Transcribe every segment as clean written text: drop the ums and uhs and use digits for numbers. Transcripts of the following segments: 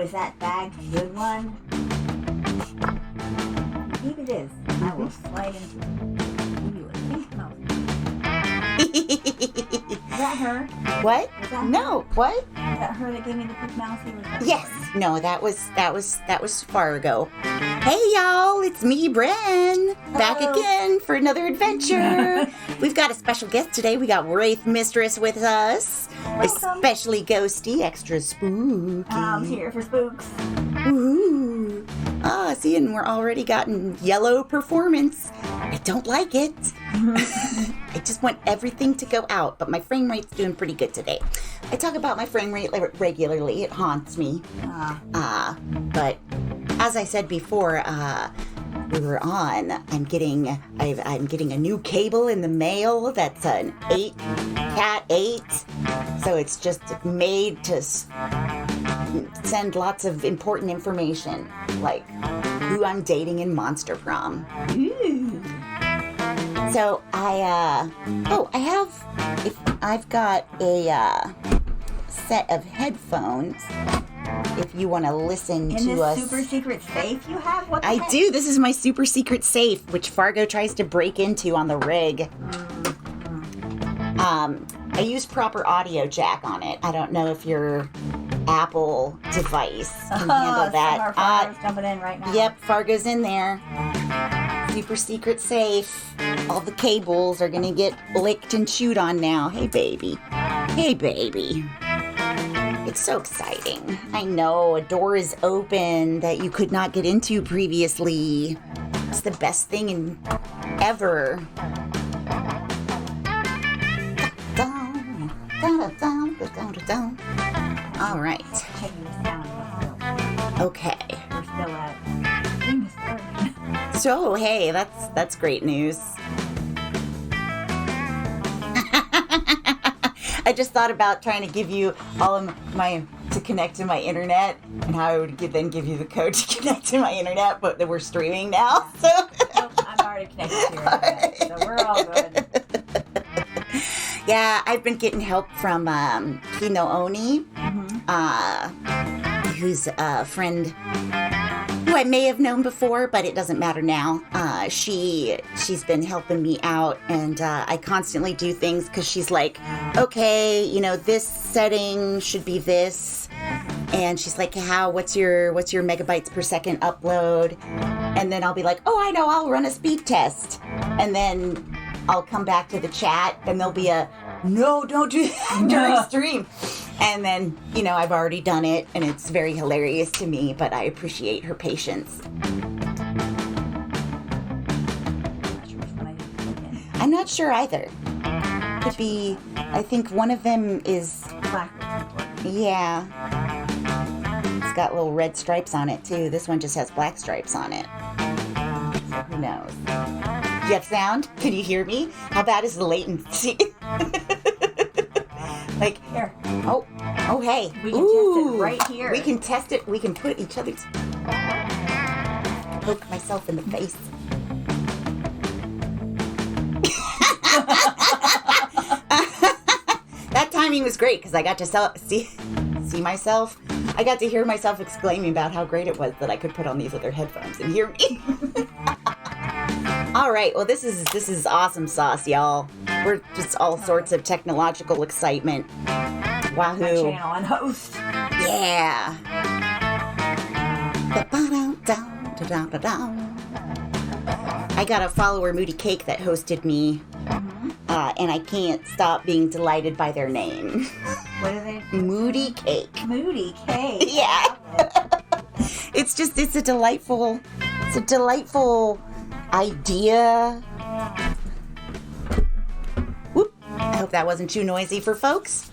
is that bag a good one? Maybe it is. I will slide into it. Give you a pink mouse. Is that her? What? Is that No. her? What? Is that her that gave me the pink mouse? Yes. No, that was Fargo. Hey y'all, it's me, Bren. Back Hello. again for another adventure. We've got a special guest today. We got Wraith Mistress with us. Welcome. Especially ghosty, extra spooky. I'm here for spooks. Ooh. Ah, see, and we're already gotten yellow performance. I don't like it. I just want everything to go out, but my frame rate's doing pretty good today. I talk about my frame rate regularly. It haunts me. But as I said before, we were on. I'm getting a new cable in the mail. That's an Cat 8. So it's just made to send lots of important information, like who I'm dating in Monster Prom. Ooh. So I've got a set of headphones. If you want to listen In to this us, super secret safe you have? What the I heck? do. This is my super secret safe, which Fargo tries to break into on the rig. I use proper audio jack on it. I don't know if your Apple device can handle that. Fargo's jumping in right now. Yep, Fargo's in there. Super secret safe. All the cables are gonna get licked and chewed on now. Hey, baby. Hey, baby. It's so exciting. I know, a door is open that you could not get into previously. It's the best thing ever. All right. Checking the sound. Okay. We're still at. So, hey, that's great news. I just thought about trying to give you all of to connect to my internet, and how I would then give you the code to connect to my internet, but that we're streaming now, so. Nope, I'm already connected to your internet, so we're all good. Yeah, I've been getting help from Kino Oni, who's a friend who I may have known before, but it doesn't matter now. She's been helping me out, and I constantly do things because she's like, okay, this setting should be this, and she's like, what's your megabytes per second upload? And then I'll be like, oh, I know, I'll run a speed test, and then I'll come back to the chat, and there'll be a, no, don't do that during stream. And then, I've already done it, and it's very hilarious to me, but I appreciate her patience. I'm not sure either. Could be, I think one of them is... Black. Yeah. It's got little red stripes on it, too. This one just has black stripes on it. So who knows? Do you have sound? Can you hear me? How bad is the latency? Like, Here. Oh, hey. We can test it right here. We can test it. We can put each other's... Poke myself in the face. That timing was great because I got to see myself. I got to hear myself exclaiming about how great it was that I could put on these other headphones and hear me. All right, well, this is awesome sauce, y'all. We're just all sorts of technological excitement. Wahoo. My channel and host. Yeah. I got a follower, Moody Cake, that hosted me, and I can't stop being delighted by their name. What are they? Moody Cake. Moody Cake. Yeah. It's a delightful idea. Whoop. I hope that wasn't too noisy for folks.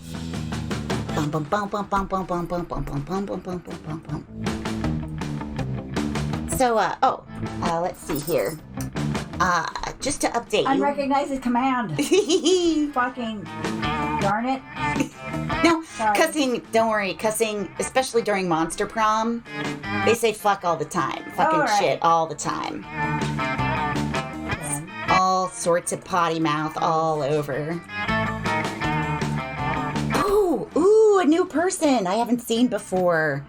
Bum bum bum bum bum bum bum bum bum bum bum bum bum bum bum. So let's see here. Just to update you. Unrecognized command. Fucking darn it. No, Sorry. cussing, don't worry, cussing, especially during Monster Prom, they say fuck all the time. Fucking All right. shit all the time. All sorts of potty mouth all over. Ooh, a new person I haven't seen before.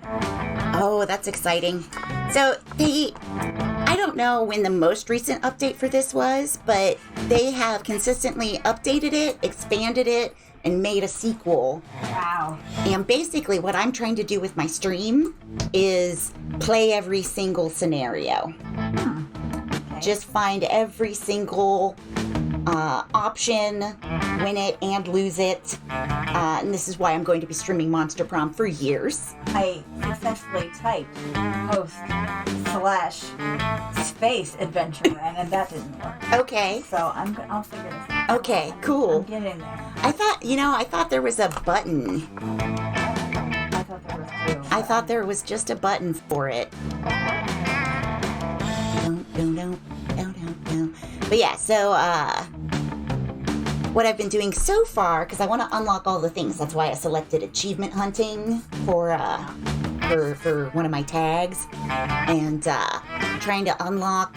Oh, that's exciting. So I don't know when the most recent update for this was, but they have consistently updated it, expanded it, and made a sequel. Wow. And basically what I'm trying to do with my stream is play every single scenario. Okay. Just find every single option, win it and lose it. And this is why I'm going to be streaming Monster Prom for years. I successfully typed host/space adventure, and that didn't work. Okay. So I'll figure this out. Okay, cool. I'm getting there. I thought there was a button. I thought there was two. I thought there was just a button for it. No. But yeah, so what I've been doing so far, because I want to unlock all the things. That's why I selected achievement hunting for one of my tags, and trying to unlock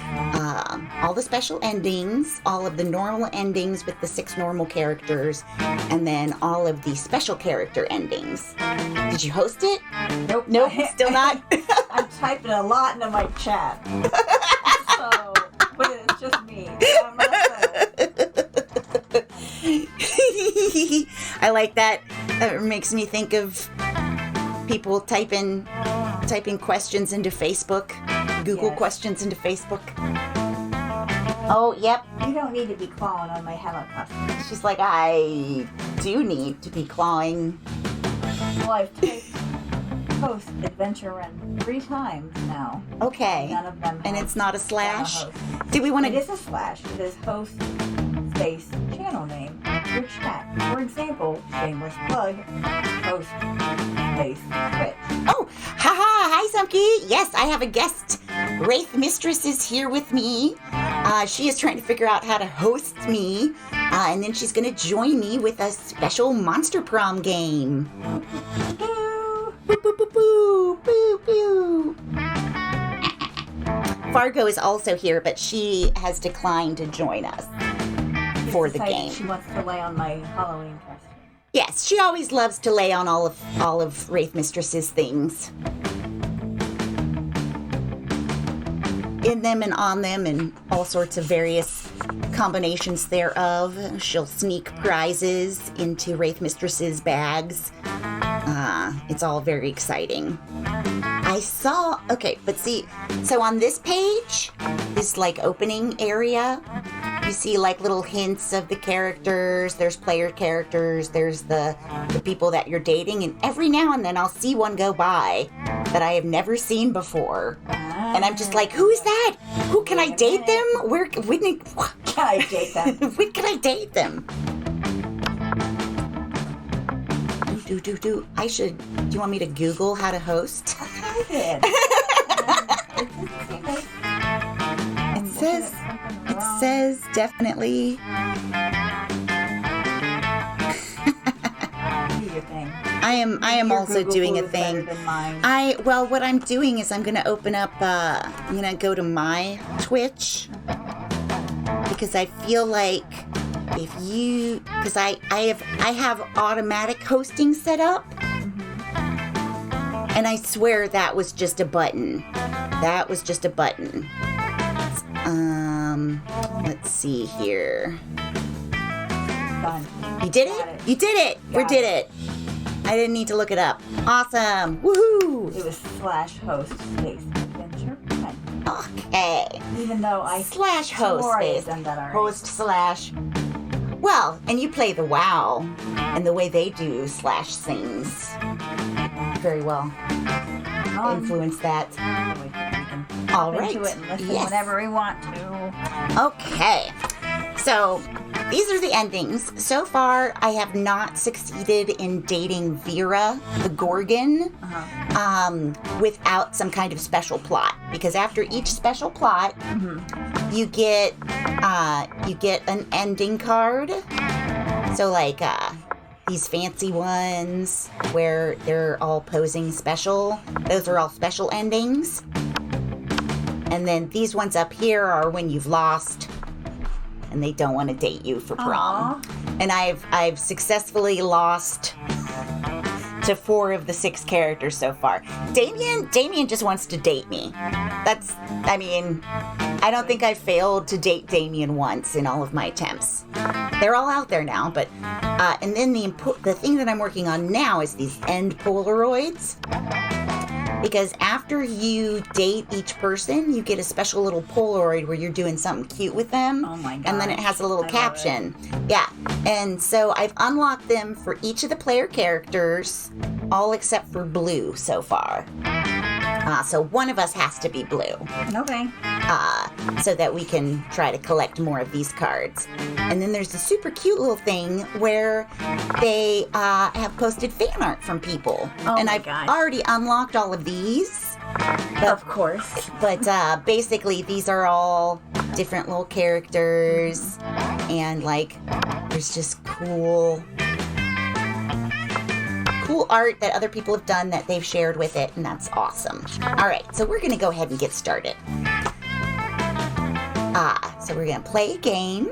all the special endings, all of the normal endings with the 6 normal characters, and then all of the special character endings. Did you host it? Nope, still not? I'm typing a lot into my chat. So, but it's just me. I'm not I like that. It makes me think of people typing questions into Facebook, Google questions into Facebook. Oh, yep. You don't need to be clawing on my Hello customer. She's like, I do need to be clawing. Well, I've typed host adventure run 3 times now. Okay. None of them. And it's not a slash? host. Do we want It to... is a slash. It is host space channel name your chat. For example, shameless plug, host space Twitch. Oh, haha, hi Zumki. Yes, I have a guest. Wraith Mistress is here with me. She is trying to figure out how to host me, and then she's going to join me with a special Monster Prom game. Boo! Boo, boo, boo, boo, boo, boo. Fargo is also here, but she has declined to join us for the game. She wants to lay on my Halloween costume. Yes, she always loves to lay on all of Wraith Mistress's things. In them and on them and all sorts of various combinations thereof. She'll sneak prizes into Wraith Mistress's bags. It's all very exciting. But see, so on this page, this like opening area, you see like little hints of the characters. There's player characters, there's the people that you're dating, and every now and then I'll see one go by that I have never seen before. And I'm just like, who is that? Who can I date them? When Can I date them? when can I date them? Do. Do you want me to Google how to host? I did. It says definitely. Do your thing. I am Your also Google doing a is better thing. than mine. What I'm doing is I'm gonna open up I'm gonna go to my Twitch, because I feel like because I have automatic hosting set up, and I swear that was just a button. Let's see here. Done. You did Got it? it. You did it! We Got did it! I didn't need to look it up. Awesome! Woohoo! It was /host space adventure. Okay. Even though I Slash host swore I had is done that already. host slash. Well, and you play the WoW, and the way they do slash things very well influence that. We can All hop right. into it and listen Yes. whenever we want to. Okay. So these are the endings. So far, I have not succeeded in dating Vera, the Gorgon, without some kind of special plot. Because after each special plot, you get an ending card. So like these fancy ones where they're all posing special. Those are all special endings. And then these ones up here are when you've lost and they don't want to date you for prom. Aww. And I've successfully lost to 4 of the 6 characters so far. Damien just wants to date me. I don't think I failed to date Damien once in all of my attempts. They're all out there now, but, and then the thing that I'm working on now is these end Polaroids. Because after you date each person, you get a special little Polaroid where you're doing something cute with them. Oh my god. And then it has a little caption. Yeah. And so I've unlocked them for each of the player characters, all except for Blue so far. So one of us has to be Blue. Okay. So that we can try to collect more of these cards. And then there's a super cute little thing where they have posted fan art from people. Oh and my I've gosh. already unlocked all of these. Of course. But basically, these are all different little characters. And, like, there's just cool art that other people have done that they've shared with it, and that's awesome. All right, so we're going to go ahead and get started. So we're going to play a game.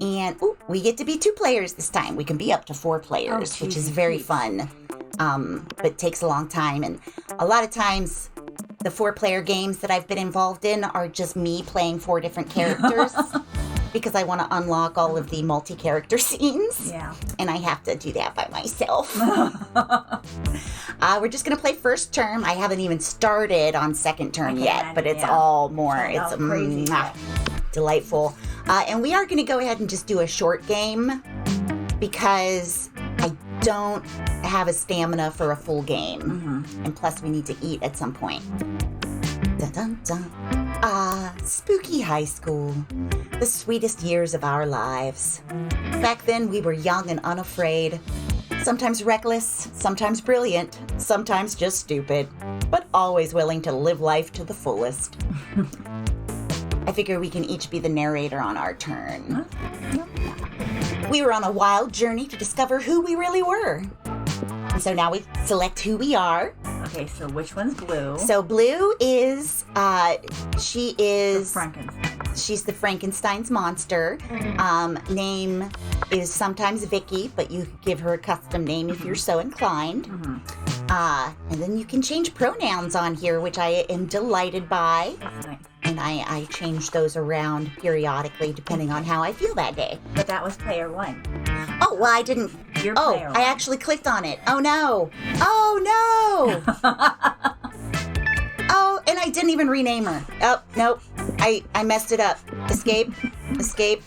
And we get to be 2 players this time. We can be up to 4 players, which is very fun. But takes a long time. And a lot of times, the 4-player games that I've been involved in are just me playing 4 different characters. Because I want to unlock all of the multi-character scenes. Yeah. And I have to do that by myself. We're just going to play first term. I haven't even started on second term yet, but it's all more, it's crazy. Delightful. And we are going to go ahead and just do a short game because I don't have a stamina for a full game. Mm-hmm. And plus we need to eat at some point. Dun, dun, dun. Spooky high school. The sweetest years of our lives. Back then, we were young and unafraid. Sometimes reckless, sometimes brilliant, sometimes just stupid, but always willing to live life to the fullest. I figure we can each be the narrator on our turn. We were on a wild journey to discover who we really were. And so now we select who we are. Okay, so which one's Blue? So Blue is, she is... Frankenstein. She's the Frankenstein's monster. Name is sometimes Vicky, but you give her a custom name if you're so inclined. And then you can change pronouns on here, which I am delighted by. That's nice. And I change those around periodically depending on how I feel that day. But that was player 1. Oh, well, I didn't... You're oh, player 1. I actually clicked on it. Oh, no. Oh, no. Oh, and I didn't even rename her. Oh, nope. I messed it up. Escape. Escape.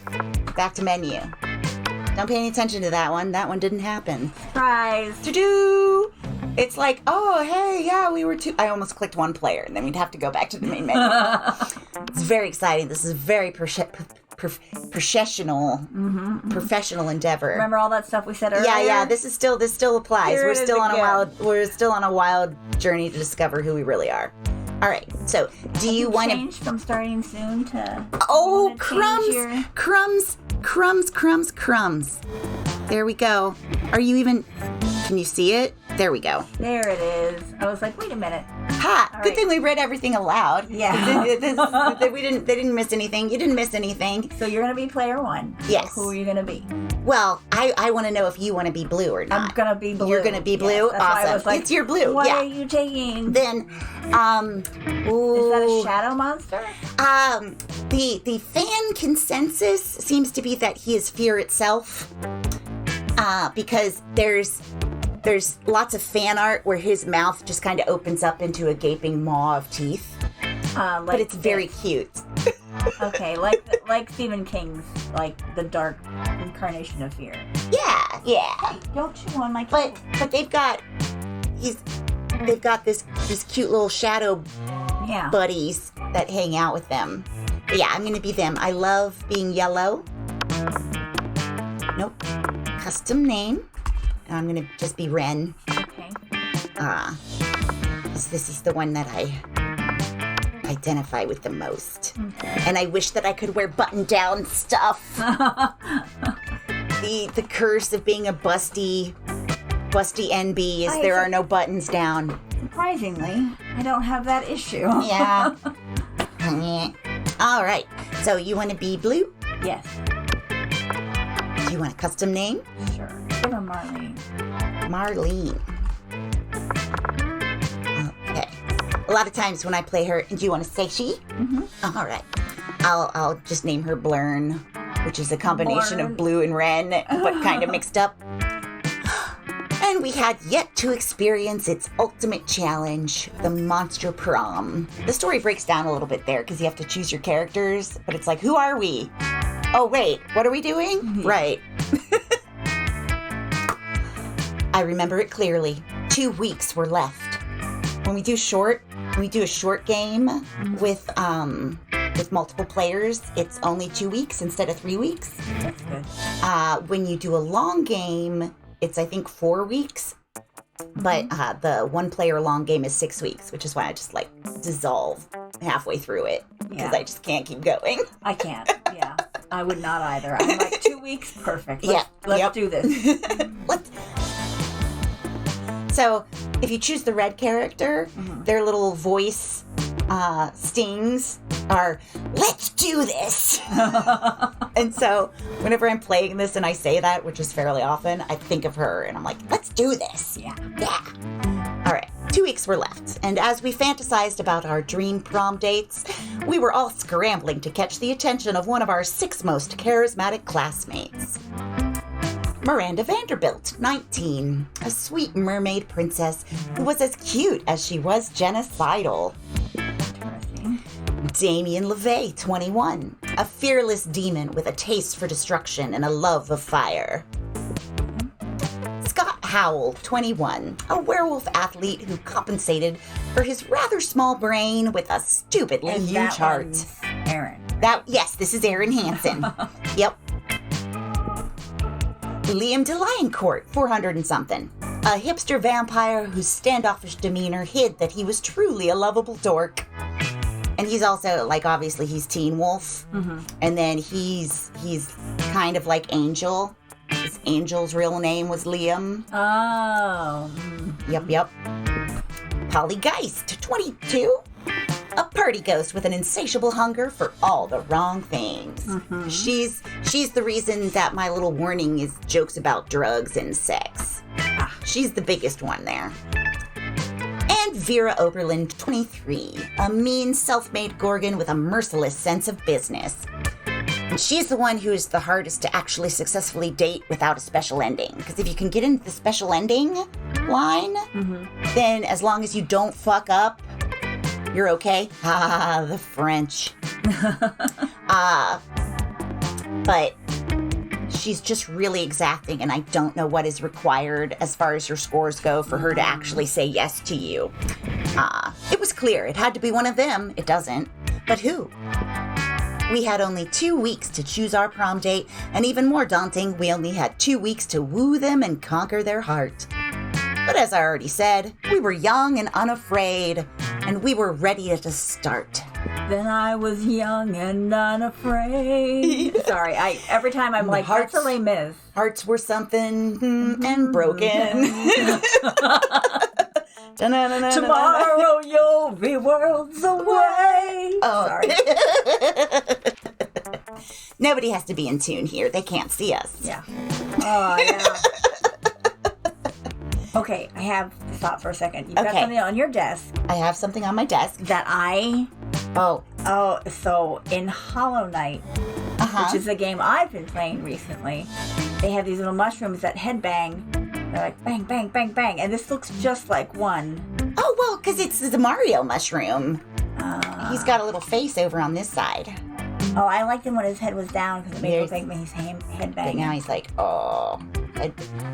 Back to menu. Don't pay any attention to that one. That one didn't happen. Surprise. To-do. It's like, oh, hey, yeah, we were 2. I almost clicked 1 player, and then we'd have to go back to the main menu. It's very exciting. This is very professional endeavor. Remember all that stuff we said earlier? Yeah. This still applies. Here We're it is still again. we're still on a wild journey to discover who we really are. All right. So, do you want to change from starting soon to? Oh, crumbs! Crumbs. There we go. Are you even? Can you see it? There we go. There it is. I was like, wait a minute. Ha! All Good right. thing we read everything aloud. Yeah. They didn't miss anything. You didn't miss anything. So you're gonna be player 1. Yes. So who are you gonna be? Well, I want to know if you want to be Blue or not. I'm gonna be Blue. You're gonna be Blue? Yes, that's why I Awesome. was like, It's your Blue. What Yeah. are you taking? Then, Is that a shadow monster? The fan consensus seems to be that he is fear itself. Because there's lots of fan art where his mouth just kind of opens up into a gaping maw of teeth. But it's very cute. Okay, like Stephen King's, like the dark incarnation of fear. Yeah. Don't chew on my But they've got these cute little shadow buddies that hang out with them. But yeah, I'm gonna be them. I love being yellow. Nope. Custom name. And I'm gonna just be Ren. Okay. This is the one that I identify with the most. Okay. And I wish that I could wear button-down stuff. The curse of being a busty NB is there are no buttons down. Surprisingly, I don't have that issue. Yeah. All right. So you want to be Blue? Yes. Do you want a custom name? Sure. Give her Marlene. Marlene. Okay. A lot of times when I play her, do you want to say she? Mm-hmm. All right. I'll just name her Blurn, which is a combination of blue and Ren, but kind of mixed up. And we had yet to experience its ultimate challenge, the Monster Prom. The story breaks down a little bit there because you have to choose your characters, but it's like, who are we? Oh, wait, what are we doing? Mm-hmm. Right. I remember it clearly. 2 weeks were left. When we do a short game with multiple players, it's only 2 weeks instead of 3 weeks. That's good. When you do a long game, it's, I think, 4 weeks. But the one-player long game is 6 weeks, which is why I just, dissolve halfway through it. Because I just can't keep going. I can't, yeah. I would not either. I'm like, 2 weeks, perfect. Let's do this. So, if you choose the red character, their little voice stings are, let's do this. And so, whenever I'm playing this and I say that, which is fairly often, I think of her and I'm like, let's do this. Yeah. All right, 2 weeks were left. And as we fantasized about our dream prom dates, we were all scrambling to catch the attention of one of our 6 most charismatic classmates. Miranda Vanderbilt, 19, a sweet mermaid princess who was as cute as she was genocidal. Damien LeVay, 21, a fearless demon with a taste for destruction and a love of fire. Scott Howell, 21, a werewolf athlete who compensated for his rather small brain with a stupidly huge heart. Aaron. Yes, this is Aaron Hansen. Yep. Liam DeLioncourt, 400 and something. A hipster vampire whose standoffish demeanor hid that he was truly a lovable dork. And he's also, obviously he's Teen Wolf. Mm-hmm. And then he's kind of like Angel. His Angel's real name was Liam. Oh. Yep. Polly Geist, 22. A party ghost with an insatiable hunger for all the wrong things. Mm-hmm. She's the reason that my little warning is jokes about drugs and sex. She's the biggest one there. And Vera Oberlin, 23, a mean, self-made Gorgon with a merciless sense of business. And she's the one who is the hardest to actually successfully date without a special ending. Because if you can get into the special ending line, then as long as you don't fuck up, you're okay. The French. But she's just really exacting, and I don't know what is required as far as your scores go for her to actually say yes to you. It was clear. It had to be one of them. It doesn't. But who? We had only 2 weeks to choose our prom date, and even more daunting, we only had 2 weeks to woo them and conquer their heart. But as I already said, we were young and unafraid, and we were ready to start. Then I was young and unafraid. Sorry, every time I'm like, that's a Les Mis. Hearts were something and broken. Tomorrow you'll be worlds away. Oh. Sorry. Nobody has to be in tune here. They can't see us. Yeah. Oh, yeah. Okay, I have to stop for a second. You've got something on your desk. I have something on my desk. That I... Oh, so in Hollow Knight, which is a game I've been playing recently, they have these little mushrooms that headbang. They're like, bang, bang, bang, bang. And this looks just like one. Oh, well, because it's the Mario mushroom. He's got a little face over on this side. Oh, I liked him when his head was down because it made it look like when he's headbanging. But now he's like, oh.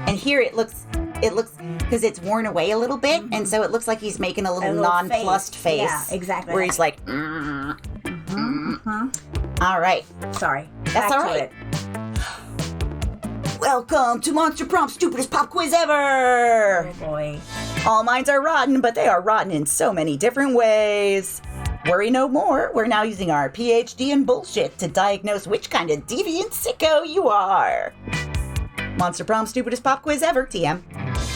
And here it looks, because it's worn away a little bit, and so it looks like he's making a little nonplussed face. Yeah, exactly. Where he's like, All right. Sorry. That's all right. Welcome to Monster Prom, stupidest pop quiz ever! Oh boy. All minds are rotten, but they are rotten in so many different ways. Worry no more, we're now using our PhD in bullshit to diagnose which kind of deviant sicko you are. Monster Prom, stupidest pop quiz ever, TM.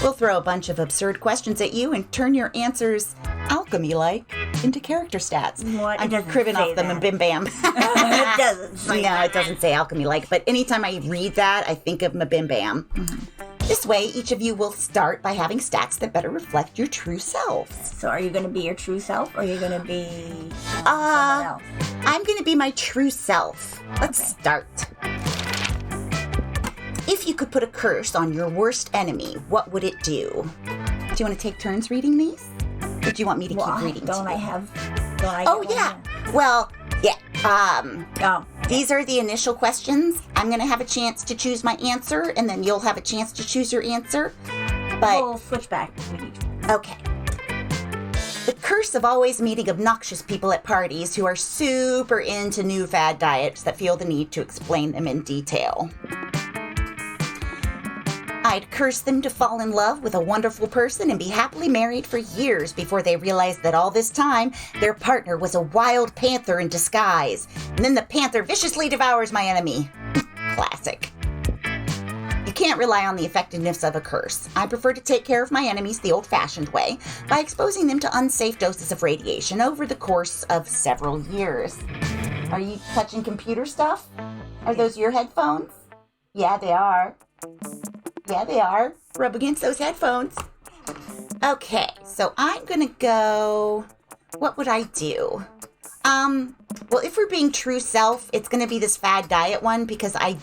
We'll throw a bunch of absurd questions at you and turn your answers, alchemy-like, into character stats. What? I'm cribbing off them and bim bam. It doesn't say No, it doesn't say alchemy-like, but anytime I read that, I think of Mabim Bam. This way, each of you will start by having stats that better reflect your true selves. So are you going to be your true self, or are you going to be someone else? I'm going to be my true self. Let's start. If you could put a curse on your worst enemy, what would it do? Do you want to take turns reading these? Or do you want me to keep reading? Don't I yeah. Well, yeah. These are the initial questions. I'm going to have a chance to choose my answer, and then you'll have a chance to choose your answer. But we'll switch back between each one. Okay. The curse of always meeting obnoxious people at parties who are super into new fad diets that feel the need to explain them in detail. I'd curse them to fall in love with a wonderful person and be happily married for years before they realized that all this time, their partner was a wild panther in disguise. And then the panther viciously devours my enemy. Classic. You can't rely on the effectiveness of a curse. I prefer to take care of my enemies the old-fashioned way by exposing them to unsafe doses of radiation over the course of several years. Are you touching computer stuff? Are those your headphones? Yeah, they are. Yeah, they are. Rub against those headphones. Okay, so I'm gonna go... What would I do? Well, if we're being true self, it's gonna be this fad diet one because I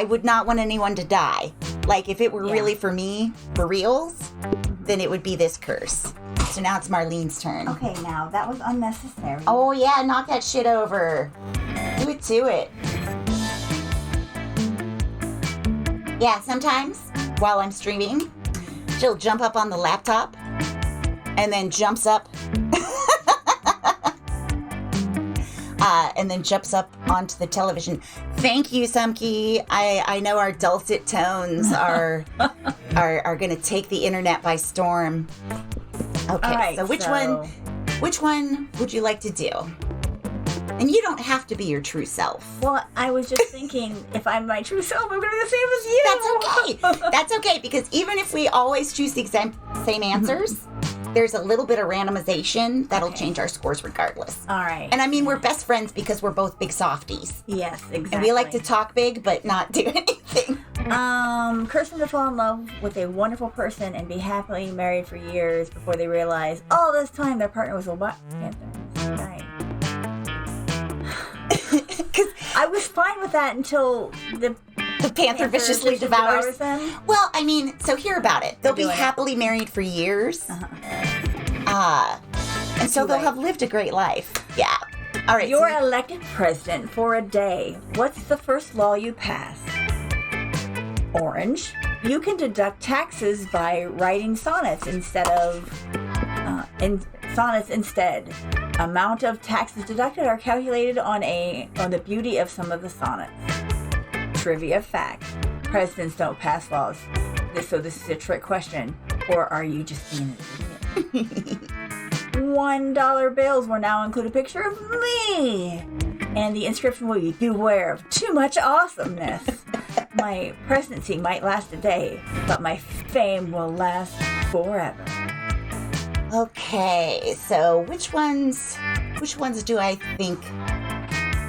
would not want anyone to die. Like, if it were really for me, for reals, then it would be this curse. So now it's Marlene's turn. Okay, now, that was unnecessary. Oh, yeah, knock that shit over. Do it to it. Yeah, sometimes while I'm streaming, she'll jump up on the laptop and then jumps up and then jumps up onto the television. Thank you, Sumke. I know our dulcet tones are going to take the internet by storm. Okay, right, so which one would you like to do? And you don't have to be your true self. Well, I was just thinking, if I'm my true self, I'm going to be the same as you. That's okay. That's okay, because even if we always choose the same answers, there's a little bit of randomization that'll change our scores regardless. All right. And I mean, we're best friends because we're both big softies. Yes, exactly. And we like to talk big, but not do anything. Curse them to fall in love with a wonderful person and be happily married for years before they realize all this time their partner was a what? Right. Because I was fine with that until the panther viciously devours them. Well, I mean, so hear about it. They'll be happily married for years. And so they'll have lived a great life. Yeah. All right. You're elected president for a day. What's the first law you pass? Orange. You can deduct taxes by writing sonnets instead. Amount of taxes deducted are calculated on the beauty of some of the sonnets. Trivia fact: presidents don't pass laws. So this is a trick question, or are you just being an idiot? $1 bills will now include a picture of me, and the inscription will be "Beware of too much awesomeness." My presidency might last a day, but my fame will last forever. Okay, so which ones do I think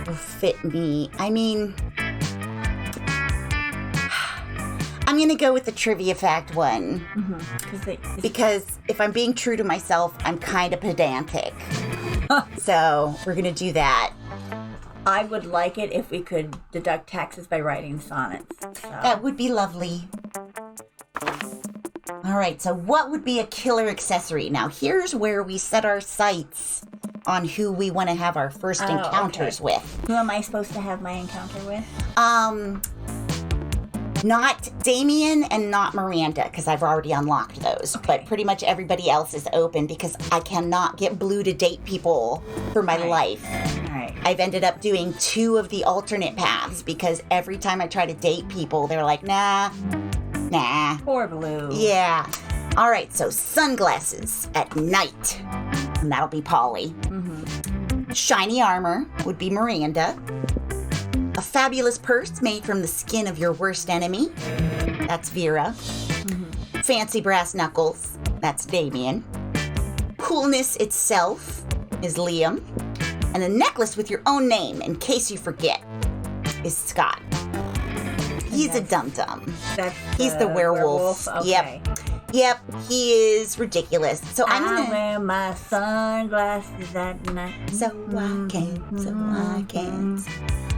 will fit me? I mean, I'm going to go with the trivia fact one. Because if I'm being true to myself, I'm kind of pedantic. So we're going to do that. I would like it if we could deduct taxes by writing sonnets. So. That would be lovely. All right, so what would be a killer accessory? Now, here's where we set our sights on who we want to have our first encounters with. Who am I supposed to have my encounter with? Not Damien and not Miranda, because I've already unlocked those. Okay. But pretty much everybody else is open because I cannot get Blue to date people for my life. All right. I've ended up doing 2 of the alternate paths because every time I try to date people, they're like, nah. Poor Blue. Yeah. All right, so sunglasses at night. And that'll be Polly. Shiny armor would be Miranda. A fabulous purse made from the skin of your worst enemy. That's Vera. Fancy brass knuckles. That's Damien. Coolness itself is Liam. And a necklace with your own name, in case you forget, is Scott. He's a dum-dum. He's the the werewolf. Okay. Yep, he is ridiculous. So I'm I gonna... wear my sunglasses at night. So I can't.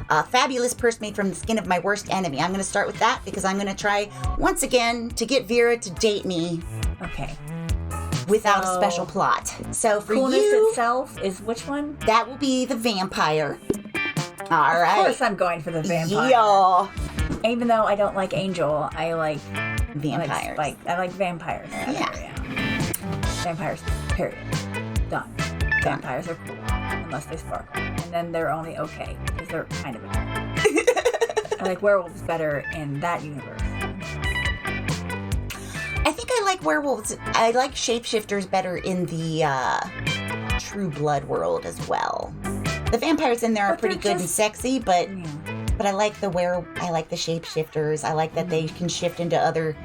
A fabulous purse made from the skin of my worst enemy. I'm gonna start with that because I'm gonna try once again to get Vera to date me. Okay. Without a special plot. So for Coolness you, itself is which one? that will be the vampire. All right. Of course I'm going for the vampire. Yeah. Even though I don't like Angel, I like Vampires. I like vampires. Yeah. Vampires, period. Done. Vampires are cool, unless they sparkle. And then they're only okay, because they're kind of annoying. I like werewolves better in that universe. I think I like werewolves. I like shapeshifters better in the True Blood world as well. The vampires in there are But pretty they're good and just- sexy, but Yeah. I like the shapeshifters. I like that they can shift into other,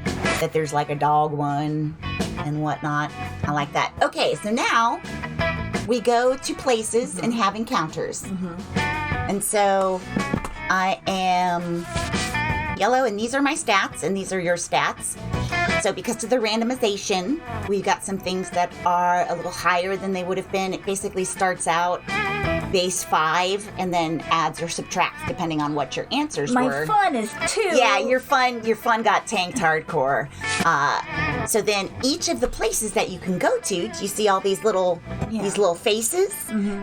that there's like a dog one and whatnot. I like that. Okay, so now we go to places and have encounters. And so I am yellow, and these are my stats, and these are your stats. So because of the randomization, we've got some things that are a little higher than they would have been. It basically starts out base 5 and then adds or subtracts depending on what your answers My were. fun is 2. Yeah, your fun got tanked hardcore. So then each of the places that you can go to, do you see all these little faces?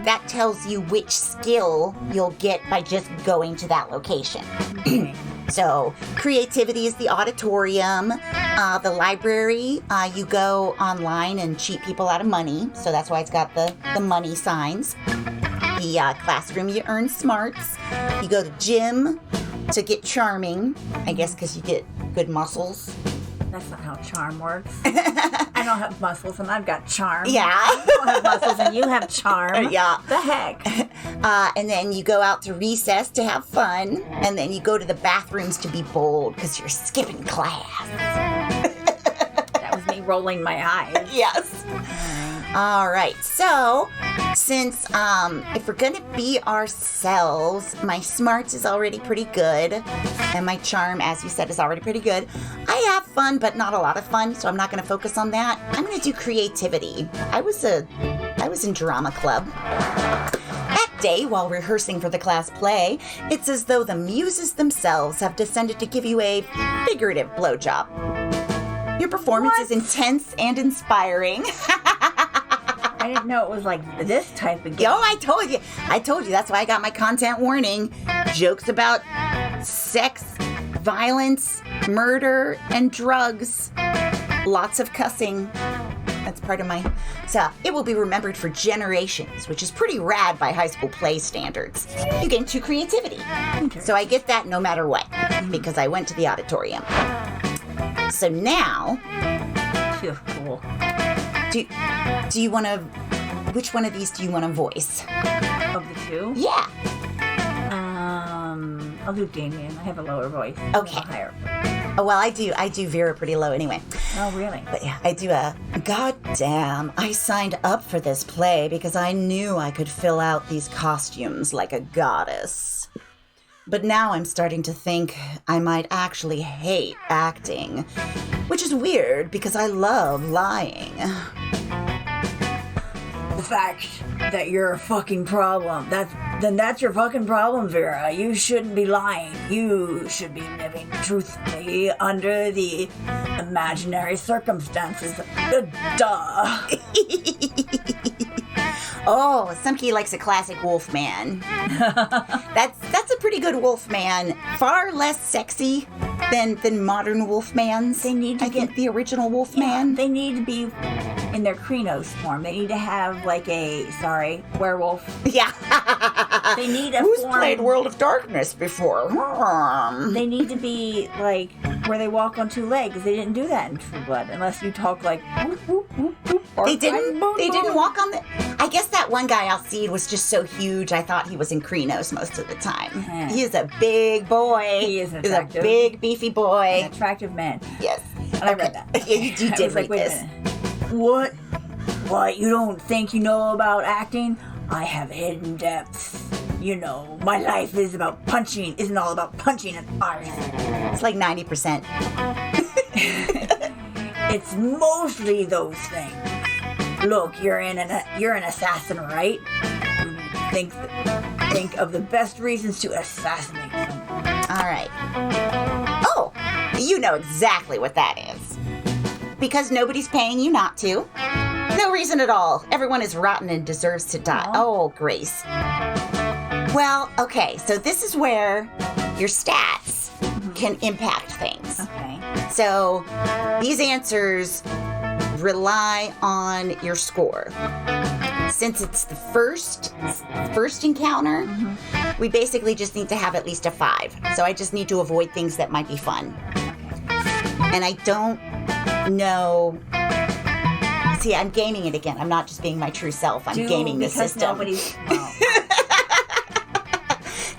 That tells you which skill you'll get by just going to that location. So creativity is the auditorium. The library, you go online and cheat people out of money. So that's why it's got the money signs. The classroom, you earn smarts. You go to gym to get charming, I guess because you get good muscles. That's not how charm works. I don't have muscles and I've got charm. Yeah. I don't have muscles and you have charm. Yeah. The heck? And then you go out to recess to have fun. And then you go to the bathrooms to be bold because you're skipping class. That was me rolling my eyes. Yes. All right. So, since if we're going to be ourselves, my smarts is already pretty good. And my charm, as you said, is already pretty good. I have fun, but not a lot of fun, so I'm not going to focus on that. I'm going to do creativity. I was in drama club. That day, while rehearsing for the class play, it's as though the muses themselves have descended to give you a figurative blowjob. Your performance is intense and inspiring. I didn't know it was like this type of game. Yo, I told you. That's why I got my content warning. Jokes about sex, violence, murder, and drugs. Lots of cussing. That's part of my... So, it will be remembered for generations, which is pretty rad by high school play standards. You gain 2 creativity. Okay. So I get that no matter what, because I went to the auditorium. So now... Feels cool. Do you want to... Which one of these do you want to voice? Of the 2? Yeah. I'll do Damien. I have a lower voice. Okay. A higher. Oh, well, I do Vera pretty low anyway. Oh, really? But yeah, I do a... God damn, I signed up for this play because I knew I could fill out these costumes like a goddess. But now I'm starting to think I might actually hate acting. Which is weird because I love lying. The fact that you're a fucking problem. That's your fucking problem, Vera. You shouldn't be lying. You should be living truthfully under the imaginary circumstances. Duh. Oh, Sumke likes a classic Wolfman. That's a pretty good Wolfman. Far less sexy than modern Wolfmans. They need to I think the original Wolfman. They need to be in their Krenos form. They need to have like a werewolf. Yeah. They need a Who's form. played World of Darkness before? They need to be like where they walk on 2 legs. They didn't do that in True Blood unless you talk like whoop, whoop, whoop, whoop, They didn't walk on the... I guess that one guy, Alcide, was just so huge, I thought he was in Krenos most of the time. Yeah. He is a big boy. He is He's attractive. a big, beefy boy. An attractive man. Yes. And I read that. Yeah, you I did was like, read wait this. a minute. What? You don't think you know about acting? I have hidden depths. my life isn't all about punching at ours. It's like 90%. It's mostly those things. Look, you're an assassin, right? Think of the best reasons to assassinate someone. All right. Oh, you know exactly what that is. Because nobody's paying you not to. No reason at all. Everyone is rotten and deserves to die. Aww. Oh, Grace. Well, okay, so this is where your stats can impact things. Okay. So these answers rely on your score. Since it's the first encounter, we basically just need to have at least a 5. So I just need to avoid things that might be fun. And I don't know. See, I'm gaming it again. I'm not just being my true self. I'm gaming the system.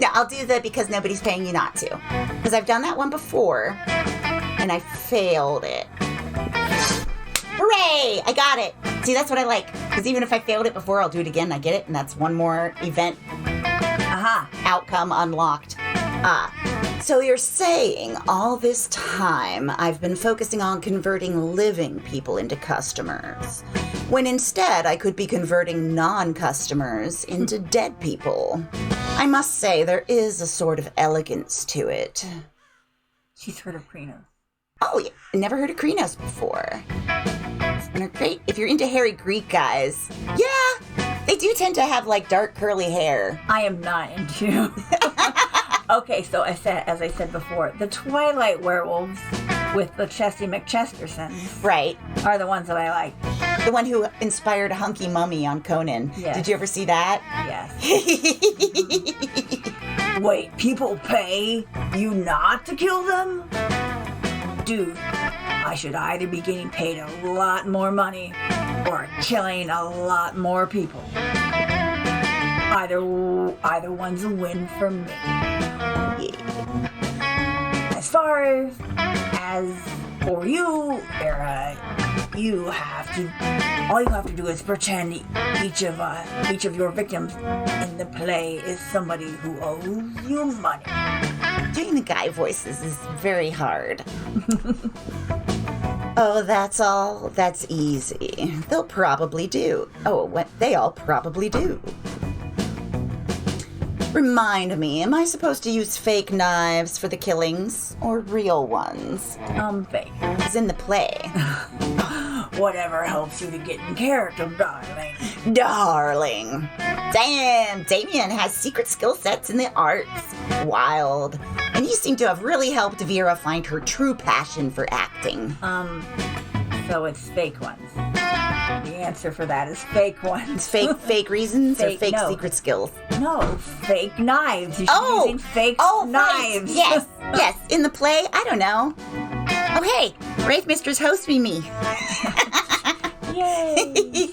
No, I'll do the because nobody's paying you not to. Because I've done that one before, and I failed it. Hooray! I got it. See, that's what I like. Because even if I failed it before, I'll do it again. I get it, and that's one more event outcome unlocked. So you're saying all this time I've been focusing on converting living people into customers, when instead I could be converting non-customers into dead people. I must say there is a sort of elegance to it. She's heard of Krinos. Oh, yeah. Never heard of Krinos before. And they're great. If you're into hairy Greek guys, yeah, they do tend to have like dark curly hair. I am not into. Okay, so as I said before, the Twilight werewolves with the Chesty McChestersons, right, are the ones that I like. The one who inspired Hunky Mummy on Conan. Yes. Did you ever see that? Yes. Wait, people pay you not to kill them? Dude, I should either be getting paid a lot more money or killing a lot more people. Either one's a win for me. As far as for you, Era, all you have to do is pretend each of your victims in the play is somebody who owes you money. Doing the guy voices is very hard. Oh, that's all? That's easy. They'll probably do. Oh, what they all probably do. Remind me, am I supposed to use fake knives for the killings or real ones? Fake. It's in the play. Whatever helps you to get in character, darling. Darling. Damn, Damien has secret skill sets in the arts. Wild. And you seem to have really helped Vera find her true passion for acting. So it's fake ones. The answer for that is fake ones. Fake reasons or fake secret skills? No, fake knives. You should be using fake knives. Right. Yes, yes. In the play, I don't know. Oh, hey, Brave Mistress host me. Yay.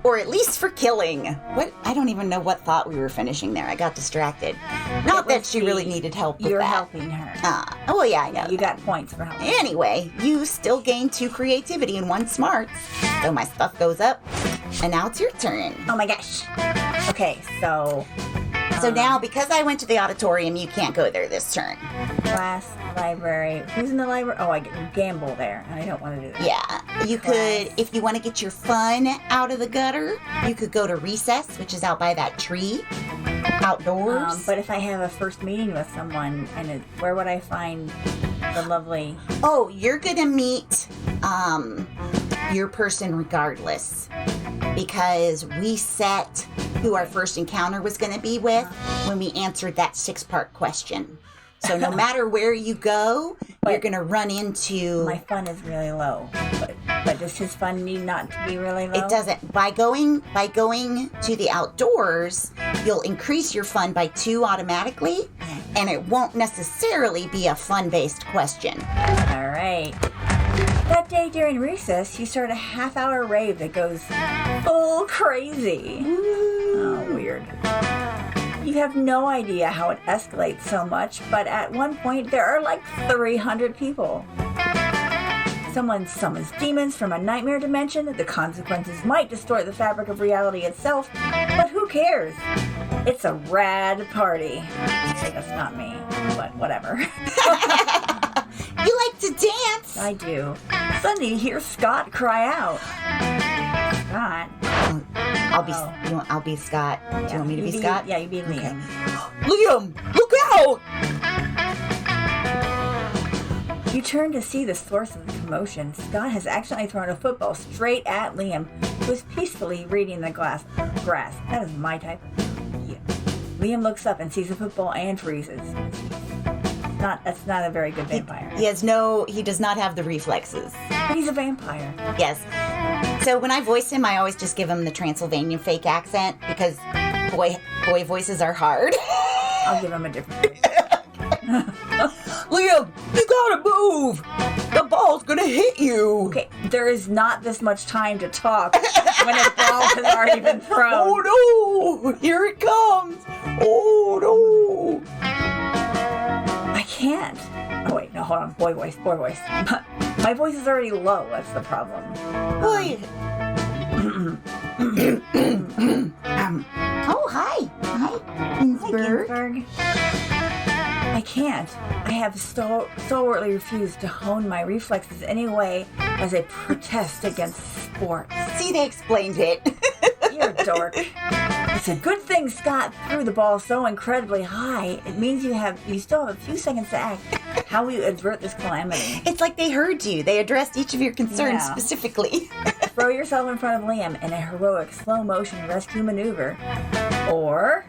Or at least for killing. What? I don't even know what thought we were finishing there. I got distracted. Not that she really needed help with You're that. helping her. Oh, yeah, I know. You got points for helping. Anyway, you still gained 2 creativity and 1 smarts. So my stuff goes up. And now it's your turn. Oh my gosh. Okay, so now, because I went to the auditorium, you can't go there this turn. class, library. Who's in the library? Oh, I can gamble there, and I don't want to do that. Yeah. You could, if you want to get your fun out of the gutter, you could go to recess, which is out by that tree. Outdoors. But if I have a first meeting with someone, and where would I find the lovely... Oh, you're going to meet your person regardless. Because we set who our first encounter was going to be with when we answered that 6-part question. So no matter where you go, you're going to run into... My fun is really low. But does his fun need not to be really low? It doesn't. By going to the outdoors, you'll increase your fun by 2 automatically, and it won't necessarily be a fun-based question. All right. That day during recess, you start a half-hour rave that goes full crazy. Oh, weird. You have no idea how it escalates so much, but at one point, there are like 300 people. someone summons demons from a nightmare dimension, the consequences might distort the fabric of reality itself, but who cares? It's a rad party. I guess not me, but whatever. You like to dance? I do. Suddenly you hear Scott cry out. Scott? I'll be Scott. Do you want me to be Scott? Yeah, you be Liam. Okay. Liam, look out! You turn to see the source of the commotion. Scott has accidentally thrown a football straight at Liam, who is peacefully reading the grass. That is my type. Yeah. Liam looks up and sees the football and freezes. That's not a very good vampire. He does not have the reflexes. But he's a vampire. Yes. So when I voice him, I always just give him the Transylvanian fake accent because boy voices are hard. I'll give him a different voice. Liam, you gotta move! The ball's gonna hit you! Okay, there is not this much time to talk when a ball has already been thrown. Oh no! Here it comes! Oh no! I can't. Oh wait, no, hold on. Boy voice. My voice is already low, that's the problem. Boy. Oh, hi. Hi, Ginsberg. I can't. I have stalwartly refused to hone my reflexes anyway as a protest against sports. See, they explained it. You're a dork. It's a good thing Scott threw the ball so incredibly high. It means you still have a few seconds to act. How will you avert this calamity? It's like they heard you. They addressed each of your concerns specifically. Throw yourself in front of Liam in a heroic slow-motion rescue maneuver. Or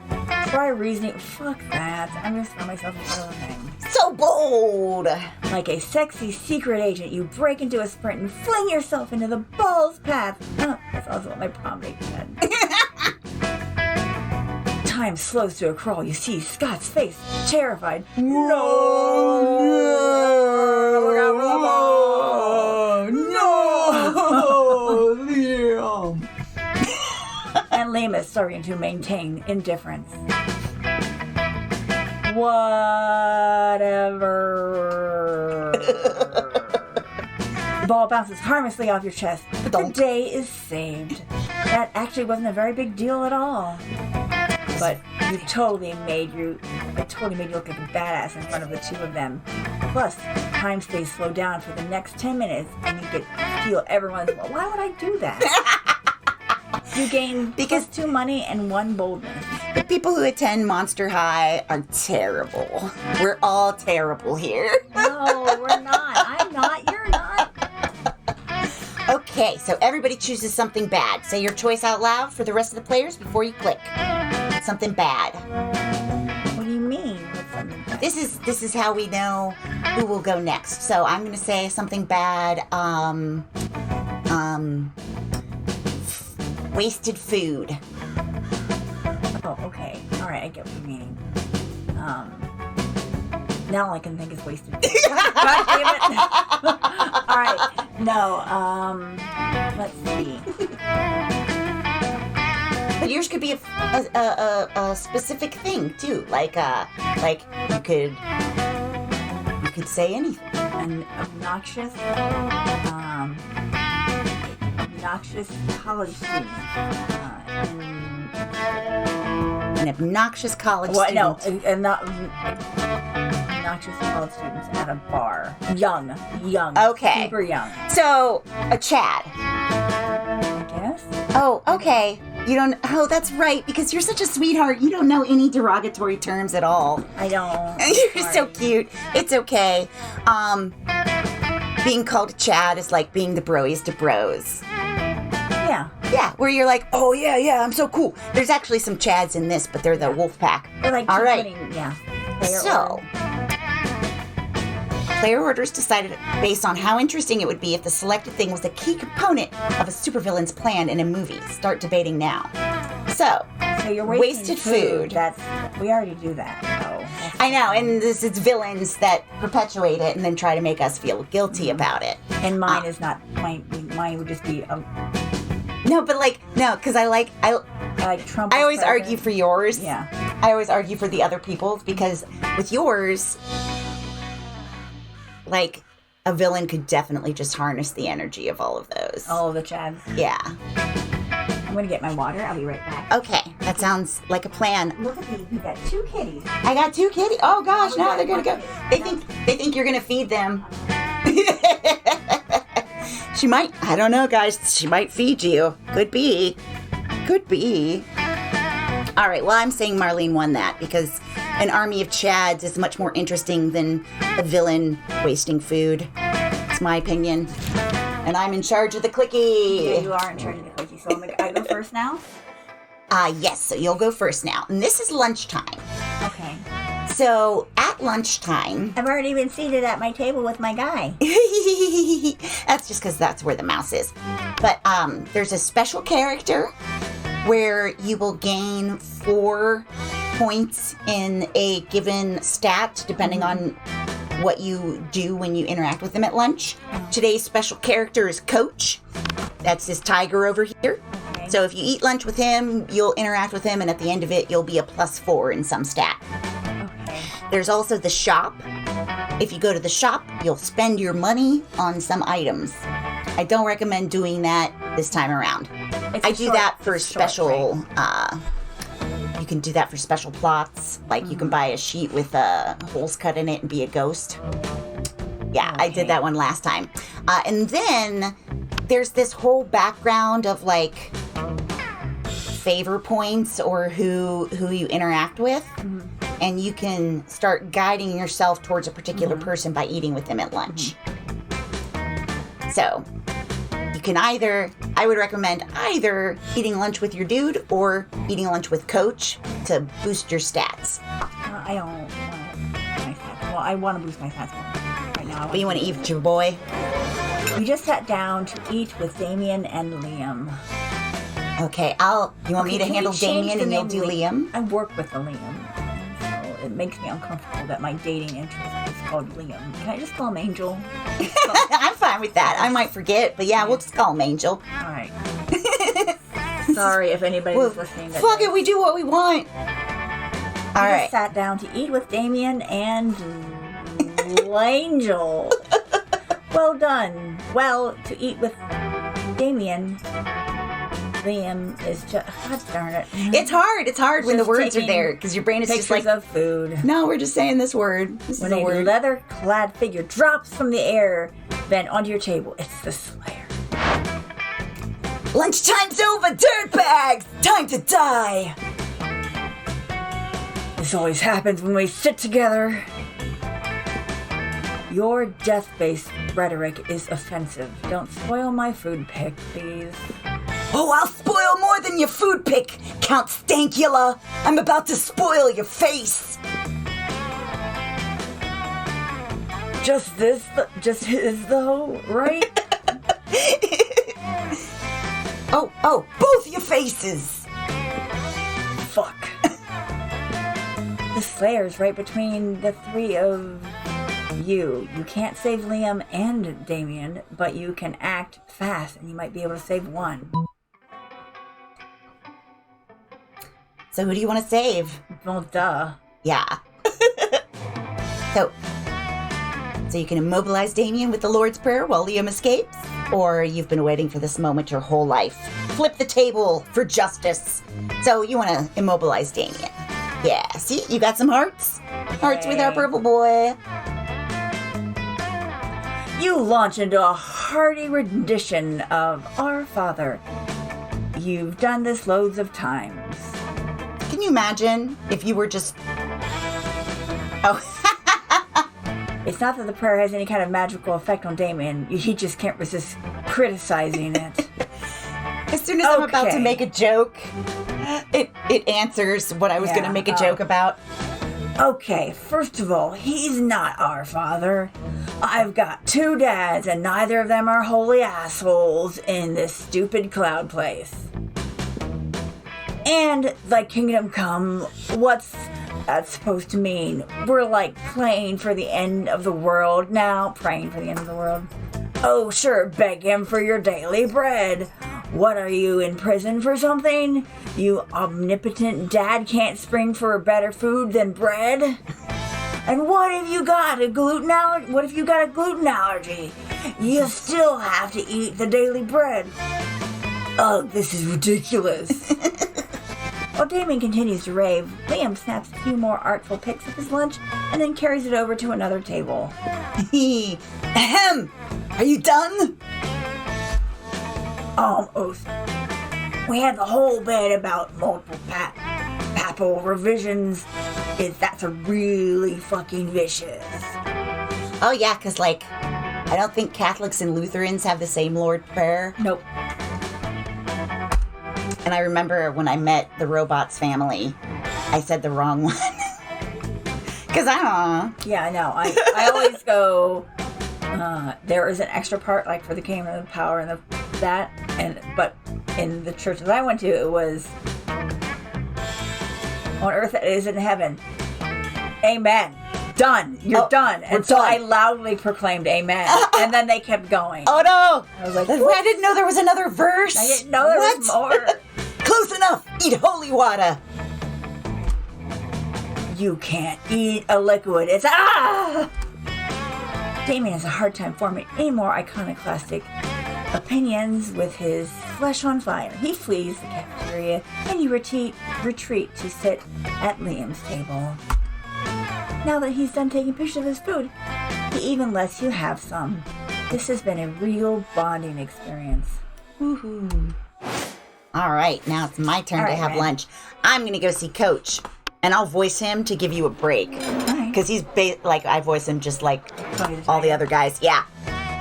try reasoning. Fuck that. I'm going to throw myself in front of him. So bold. Like a sexy secret agent, you break into a sprint and fling yourself into the ball's path. That's also what my prom date said. Time slows to a crawl. You see Scott's face, terrified. No! Liam! And Liam is starting to maintain indifference. Whatever. The ball bounces harmlessly off your chest, but the day is saved. That actually wasn't a very big deal at all. But it totally made you look like a badass in front of the two of them. Plus, time stays slowed down for the next 10 minutes, and you get to feel everyone's. Why would I do that? You gain because 2 money and 1 boldness. The people who attend Monster High are terrible. We're all terrible here. No, we're not. I'm not. You're not. Okay, so everybody chooses something bad. Say your choice out loud for the rest of the players before you click. Something bad. What do you mean? What's something bad? This is how we know who will go next. So I'm gonna say something bad. Wasted food. Oh, okay. All right, I get what you mean. Now all I can think is wasted food. God damn it! All right, no. Let's see. But yours could be a specific thing too, like you could say anything. An obnoxious college student. An obnoxious college What? student. No, not obnoxious college students at a bar. Young, Okay. super young. So a Chad. I guess. Oh, okay. You don't. Oh, that's right. Because you're such a sweetheart. You don't know any derogatory terms at all. I don't. You're so cute. It's okay. Being called a Chad is like being the broiest of bros. Yeah. Yeah, where you're like, oh yeah, I'm so cool. There's actually some Chads in this, but they're the wolf pack. They're like all right. So. Player orders decided based on how interesting it would be if the selected thing was a key component of a supervillain's plan in a movie. Start debating now. So you're wasted food. We already do that. So I know, and it's villains that perpetuate it and then try to make us feel guilty about it. And mine is not. Mine would just be. No, but because I like Trump. I always argue for yours. Yeah. I always argue for the other people's because with yours, like, a villain could definitely just harness the energy of all of those. All of the chads. Yeah. I'm going to get my water. I'll be right back. Okay, that sounds like a plan. Look at these. We've got 2 kitties. I got 2 kitties. Oh gosh, now they're gonna go. They think you're gonna feed them. She might. I don't know, guys. She might feed you. Could be. Could be. All right. Well, I'm saying Marlene won that because an army of chads is much more interesting than a villain wasting food. It's my opinion. And I'm in charge of the clicky. Yeah, you are in charge of the clicky. So I go first now? Yes, so you'll go first now. And this is lunchtime. Okay. So at lunchtime... I've already been seated at my table with my guy. That's just because that's where the mouse is. But there's a special character where you will gain 4 points in a given stat, depending on what you do when you interact with them at lunch. Today's special character is Coach. That's this tiger over here. Okay. So if you eat lunch with him, you'll interact with him, and at the end of it, you'll be a +4 in some stat. Okay. There's also the shop. If you go to the shop, you'll spend your money on some items. I don't recommend doing that this time around. I do that for special... You can do that for special plots. Like you can buy a sheet with holes cut in it and be a ghost. Yeah, okay. I did that one last time. And then there's this whole background of like favor points or who you interact with. Mm-hmm. And you can start guiding yourself towards a particular person by eating with them at lunch. Mm-hmm. So you can I would recommend either eating lunch with your dude or eating lunch with Coach to boost your stats. I don't want to boost my stats. Well, I want to boost my stats right now. But you want to eat with your boy? We just sat down to eat with Damien and Liam. Okay, you want me to handle Damien and you'll do Liam? I work with the Liam. So it makes me uncomfortable that my dating interest is called Liam. Can I just call him Angel? I'm fine with that. I might forget, but yeah, we'll just call him Angel. All right. Sorry if anybody's listening. Fuck it, we do what we want. All right. Just sat down to eat with Damien and Angel. Well done. Well, to eat with Damien, Liam is just... God darn it. It's hard when the words are there because your brain is just like... of food. No, we're just saying this word. This when is a word. Leather-clad figure drops from the air, then onto your table, it's the Slayer. Lunchtime's over, dirtbags! Time to die! This always happens when we sit together. Your death-based rhetoric is offensive. Don't spoil my food pick, please. Oh, I'll spoil more than your food pick, Count Stankula. I'm about to spoil your face. Just his though, right? Oh, both your faces. Fuck. The Slayer's right between the 3 of you. You can't save Liam and Damien, but you can act fast and you might be able to save one. So who do you want to save? Well, duh. Yeah. So you can immobilize Damien with the Lord's Prayer while Liam escapes? Or you've been waiting for this moment your whole life. Flip the table for justice. So you want to immobilize Damien. Yeah, see? You got some hearts? Hearts with our purple boy. You launch into a hearty rendition of Our Father. You've done this loads of times. Can you imagine if you were just... Oh... It's not that the prayer has any kind of magical effect on Damien. He just can't resist criticizing it. As soon as I'm about to make a joke, it answers what I was going to make a joke about. Okay, first of all, he's not our father. I've got 2 dads, and neither of them are holy assholes in this stupid cloud place. And, thy kingdom come, what's that's supposed to mean? We're like praying for the end of the world now. Praying for the end of the world. Oh, sure, beg him for your daily bread. What are you, in prison for something? You omnipotent dad can't spring for better food than bread? And what if you got a gluten allergy? What if you got a gluten allergy? You still have to eat the daily bread. Ugh, this is ridiculous. While Damon continues to rave, Liam snaps a few more artful pics of his lunch and then carries it over to another table. Ahem! Are you done? Almost. We had the whole bit about multiple papal revisions. That's a really fucking vicious. Oh, yeah, because, like, I don't think Catholics and Lutherans have the same Lord prayer. Nope. And I remember when I met the Robots family, I said the wrong one. Because I don't know. Yeah, I know. I always go, there is an extra part, like, for the kingdom of the power and but in the church that I went to, it was on earth as it is in heaven. Amen. Done. You're done. And so I loudly proclaimed amen. And then they kept going. Oh, no. I was like, I didn't know there was another verse. I didn't know there was more. Close enough. Eat holy water. You can't eat a liquid. It's Damien has a hard time forming any more iconoclastic opinions with his flesh on fire. He flees the cafeteria and you retreat to sit at Liam's table. Now that he's done taking pictures of his food, he even lets you have some. This has been a real bonding experience. Woohoo. All right, now it's my turn to have lunch. I'm going to go see Coach, and I'll voice him to give you a break. Because he's, I voice him just like all the other guys. Yeah.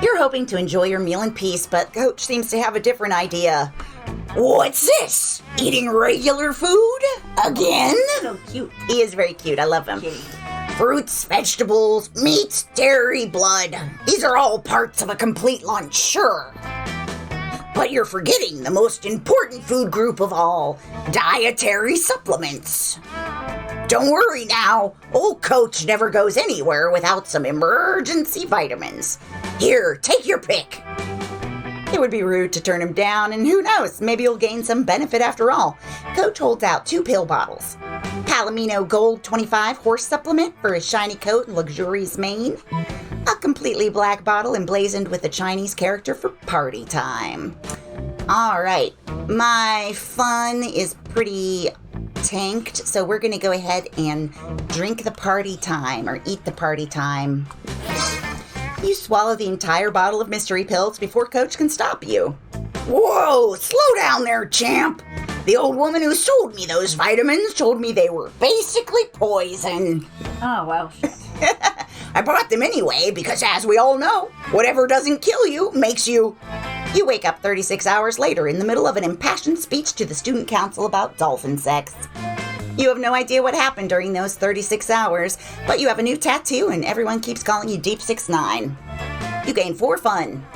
You're hoping to enjoy your meal in peace, but Coach seems to have a different idea. What's this? Eating regular food? Again? So cute. He is very cute. I love him. Kitty. Fruits, vegetables, meats, dairy, blood. These are all parts of a complete lunch, sure. But you're forgetting the most important food group of all, dietary supplements. Don't worry now, old Coach never goes anywhere without some emergency vitamins. Here, take your pick. It would be rude to turn him down, and who knows, maybe you'll gain some benefit after all. Coach holds out 2 pill bottles. Palomino Gold 25 horse supplement for his shiny coat and luxurious mane. A completely black bottle emblazoned with a Chinese character for party time. All right, my fun is pretty tanked, so we're going to go ahead and drink the party time, or eat the party time. You swallow the entire bottle of mystery pills before Coach can stop you. Whoa, slow down there, champ. The old woman who sold me those vitamins told me they were basically poison. Oh, well, shit. I bought them anyway because, as we all know, whatever doesn't kill you makes you... You wake up 36 hours later in the middle of an impassioned speech to the student council about dolphin sex. You have no idea what happened during those 36 hours, but you have a new tattoo and everyone keeps calling you Deep 6'9". You gain 4 fun.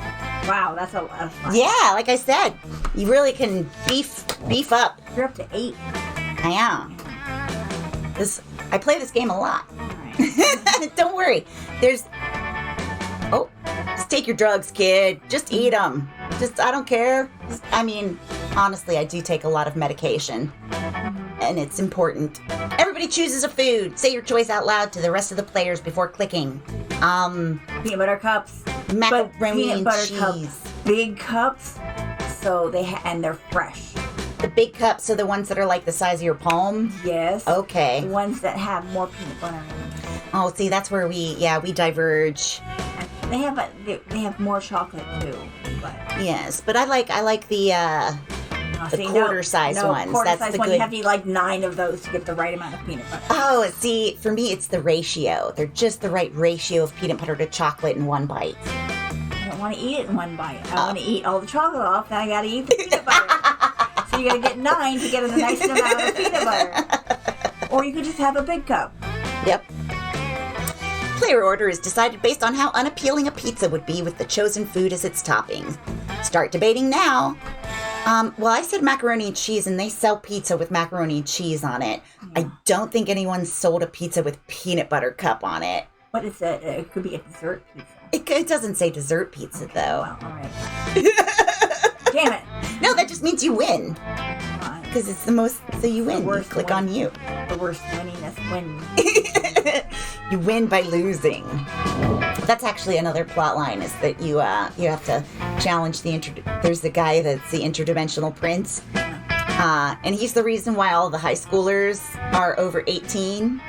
Wow, that's a lot of fun. Yeah, like I said, you really can beef up. You're up to 8. I am. I play this game a lot. Right. Don't worry. Just take your drugs, kid. Just eat them. I don't care. Honestly, I do take a lot of medication. And it's important. Everybody chooses a food. Say your choice out loud to the rest of the players before clicking. Peanut butter cups. Macaroni and cheese. Cups, big cups, so and they're fresh. The big cups are the ones that are like the size of your palm? Yes. Okay. The ones that have more peanut butter in them. Oh, see, that's where we diverge. They have more chocolate too. But. Yes, but I like the quarter-size ones. Quarter-size That's the one. good. You have to eat like 9 of those to get the right amount of peanut butter. Oh, see, for me, it's the ratio. They're just the right ratio of peanut butter to chocolate in one bite. I don't want to eat it in one bite. I want to eat all the chocolate off, then I got to eat the peanut butter. So you got to get 9 to get a nice amount of peanut butter. Or you could just have a big cup. Yep. Player order is decided based on how unappealing a pizza would be with the chosen food as its topping. Start debating now. Well, I said macaroni and cheese, and they sell pizza with macaroni and cheese on it. I don't think anyone's sold a pizza with peanut butter cup on it. What is it? It could be a dessert pizza. It doesn't say dessert pizza, though. Well, all right. Damn it. No, that just means you win. Because it's the most, so you win. You click on you. The worst winniness win. You win by losing. That's actually another plot line, is that you have to challenge there's the guy that's the interdimensional prince. And he's the reason why all the high schoolers are over 18.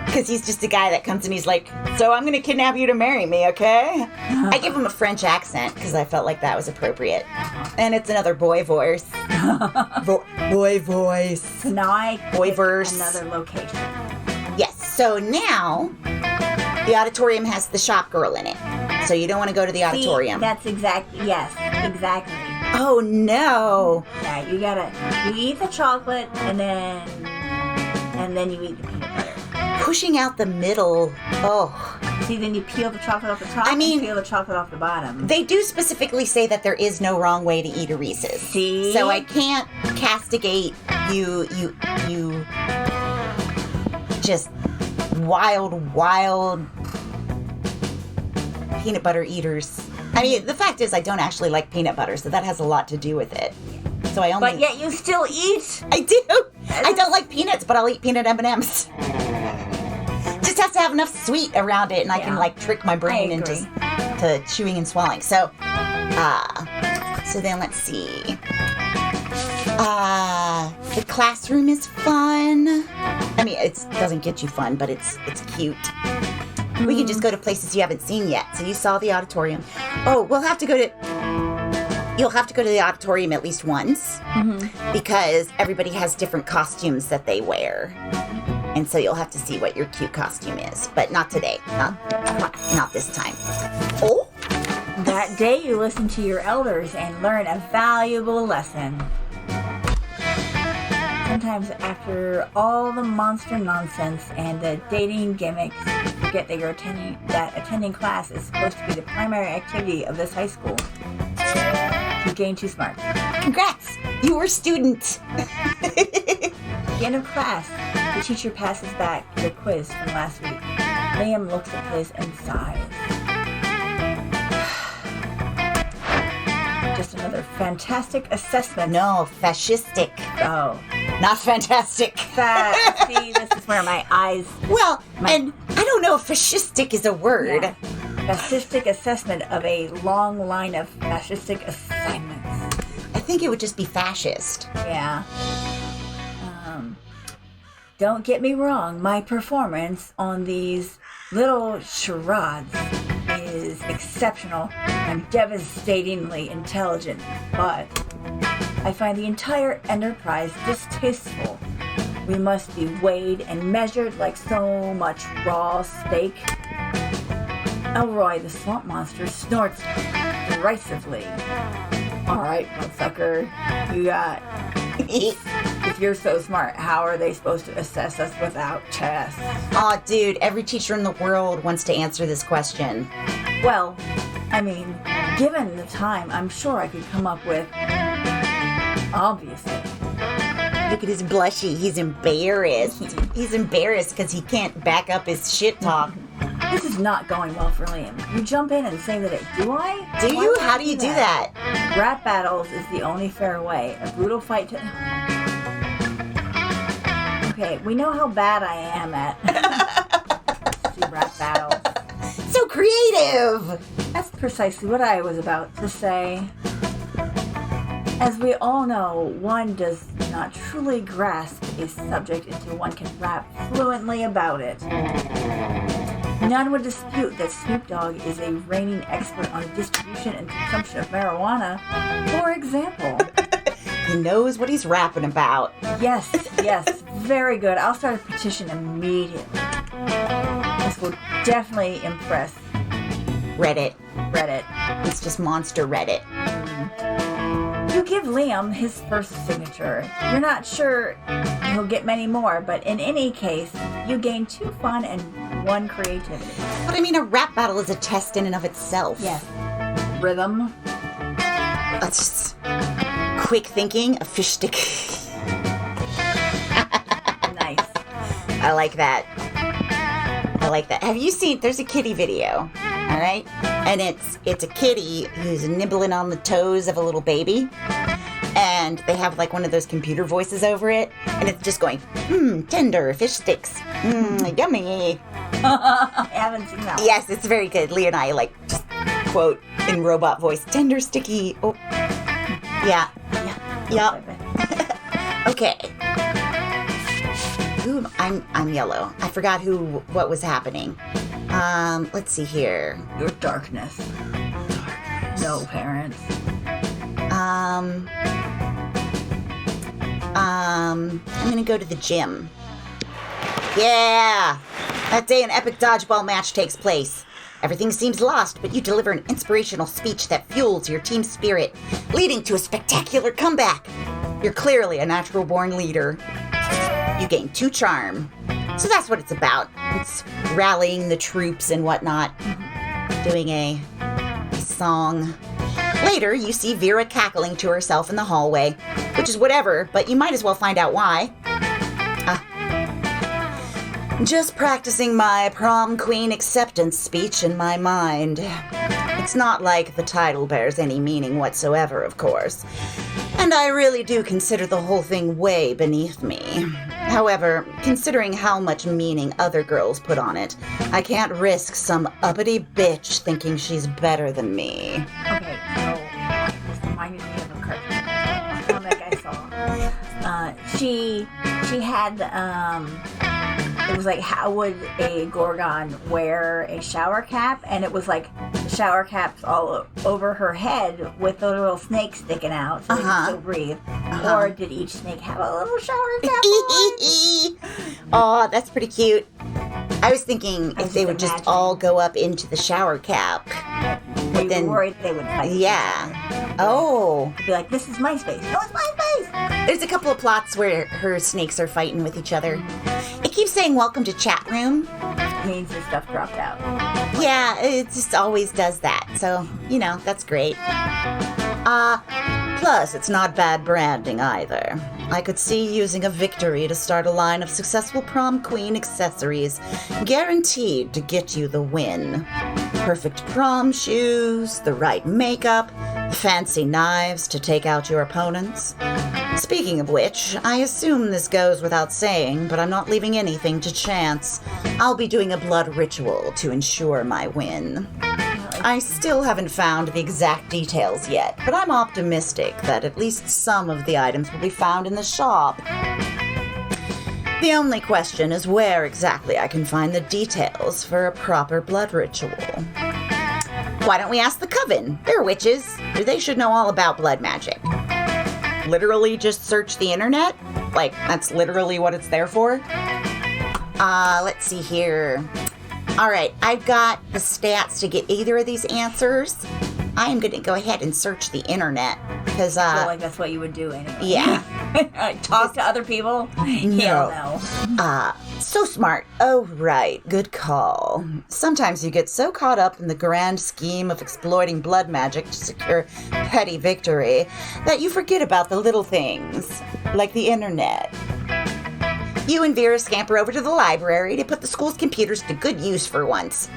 Because he's just a guy that comes and he's like, so I'm going to kidnap you to marry me, okay? I give him a French accent because I felt like that was appropriate. And it's another boy voice. Boy voice. So now I boy verse. Another location. Yes. So now the auditorium has the shop girl in it. So you don't want to go to the auditorium. That's exactly. Oh no. Yeah, you eat the chocolate and then you eat the peanut butter. Pushing out the middle. Oh. See, then you peel the chocolate off the top and peel the chocolate off the bottom. They do specifically say that there is no wrong way to eat a Reese's. See? So I can't castigate you just wild peanut butter eaters. I mean, the fact is I don't actually like peanut butter, so that has a lot to do with it. So But yet you still eat. I do. I don't like peanuts, but I'll eat peanut M&Ms. Just has to have enough sweet around it, and I can like trick my brain into to chewing and swallowing. So then let's see. The classroom is fun. I mean, it doesn't get you fun, but it's cute. We can just go to places you haven't seen yet. So you saw the auditorium. Oh, you'll have to go to the auditorium at least once, because everybody has different costumes that they wear. And so you'll have to see what your cute costume is. But not today. Not this time. Oh! That day you listen to your elders and learn a valuable lesson. Sometimes after all the monster nonsense and the dating gimmicks, you forget that attending class is supposed to be the primary activity of this high school. You gain 2 smarts. Congrats! You were a student! At the end of class, the teacher passes back the quiz from last week. Liam looks at his and sighs. Just another fantastic assessment. No, fascistic. Oh. Not fantastic. See, this is where my eyes... And I don't know if fascistic is a word. Yeah. Fascistic assessment of a long line of fascistic assignments. I think it would just be fascist. Yeah. Don't get me wrong, my performance on these little charades is exceptional and devastatingly intelligent, but I find the entire enterprise distasteful. We must be weighed and measured like so much raw steak. Elroy the swamp monster snorts derisively. Alright, sucker, you got... If you're so smart, how are they supposed to assess us without tests? Aw, dude, every teacher in the world wants to answer this question. Well, I mean, given the time, I'm sure I could come up with... Obviously. Look at his blushy. He's embarrassed. He's embarrassed because he can't back up his shit talk. This is not going well for Liam. You jump in and say that Do you? How do you do that? Rap battles is the only fair way. A brutal fight to... Okay, we know how bad I am at rap battles. So creative! That's precisely what I was about to say. As we all know, one does not truly grasp a subject until one can rap fluently about it. None would dispute that Snoop Dogg is a reigning expert on the distribution and consumption of marijuana, for example. He knows what he's rapping about. Yes, very good. I'll start a petition immediately. This will definitely impress Reddit. Reddit. It's just monster Reddit. You give Liam his first signature. You're not sure he'll get many more, but in any case, you gain 2 fun and 1 creativity. But I mean, a rap battle is a test in and of itself. Yes. Rhythm. That's just quick thinking, a fish stick. Nice. I like that. Have you seen, there's a kitty video, all right? And it's a kitty who's nibbling on the toes of a little baby. and they have like one of those computer voices over it, and it's just going, tender fish sticks, yummy. I haven't seen that one. Yes, it's very good. Lee and I like just quote in robot voice, tender sticky. Oh, yeah. Okay. Ooh, I'm yellow. I forgot what was happening. Let's see here. Your darkness. No parents. I'm gonna go to the gym. Yeah! That day an epic dodgeball match takes place. Everything seems lost, but you deliver an inspirational speech that fuels your team spirit, leading to a spectacular comeback. You're clearly a natural-born leader. You gain 2 charm. So that's what it's about. It's rallying the troops and whatnot. Doing a song. Later, you see Vera cackling to herself in the hallway, which is whatever, but you might as well find out why. Just practicing my prom queen acceptance speech in my mind. It's not like the title bears any meaning whatsoever, of course. And I really do consider the whole thing way beneath me. However, considering how much meaning other girls put on it, I can't risk some uppity bitch thinking she's better than me. Okay, so this reminded me of a cartoon comic I saw. She had it was like, how would a Gorgon wear a shower cap? And it was like the shower cap's all over her head with the little snake sticking out so they can still breathe. Or did each snake have a little shower cap on? Oh, that's pretty cute. I was thinking if they would just all go up into the shower cap. But then worried they would fight. Yeah. Oh. Be like, this is my space. No, it's my space. There's a couple of plots where her snakes are fighting with each other. It keeps saying welcome to chat room. It means the stuff dropped out. Yeah, it just always does that. So, that's great. Plus, it's not bad branding either. I could see using a victory to start a line of successful prom queen accessories, guaranteed to get you the win. Perfect prom shoes, the right makeup, fancy knives to take out your opponents. Speaking of which, I assume this goes without saying, but I'm not leaving anything to chance. I'll be doing a blood ritual to ensure my win. I still haven't found the exact details yet, but I'm optimistic that at least some of the items will be found in the shop. The only question is where exactly I can find the details for a proper blood ritual. Why don't we ask the Coven? They're witches. They should know all about blood magic. Literally just search the internet? Like, that's literally what it's there for? Let's see here. All right, I've got the stats to get either of these answers. I am going to go ahead and search the internet because I feel like that's what you would do anyway. Yeah. Talk to other people? No. So smart. Oh, right. Good call. Sometimes you get so caught up in the grand scheme of exploiting blood magic to secure petty victory that you forget about the little things, like the internet. You and Vera scamper over to the library to put the school's computers to good use for once.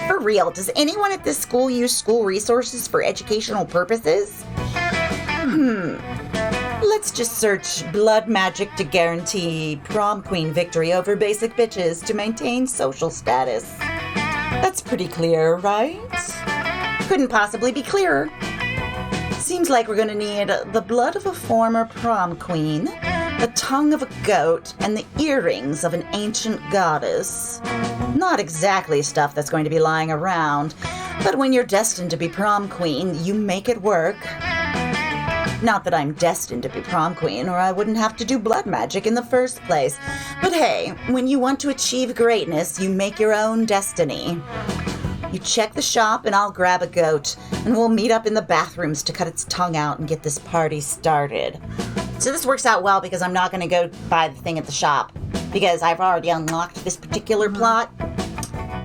For real, does anyone at this school use school resources for educational purposes? Let's just search blood magic to guarantee prom queen victory over basic bitches to maintain social status. That's pretty clear, right? Couldn't possibly be clearer. Seems like we're gonna need the blood of a former prom queen, the tongue of a goat, and the earrings of an ancient goddess. Not exactly stuff that's going to be lying around, but when you're destined to be prom queen, you make it work. Not that I'm destined to be prom queen, or I wouldn't have to do blood magic in the first place. But hey, when you want to achieve greatness, you make your own destiny. You check the shop and I'll grab a goat, and we'll meet up in the bathrooms to cut its tongue out and get this party started. So this works out well because I'm not going to go buy the thing at the shop because I've already unlocked this particular plot.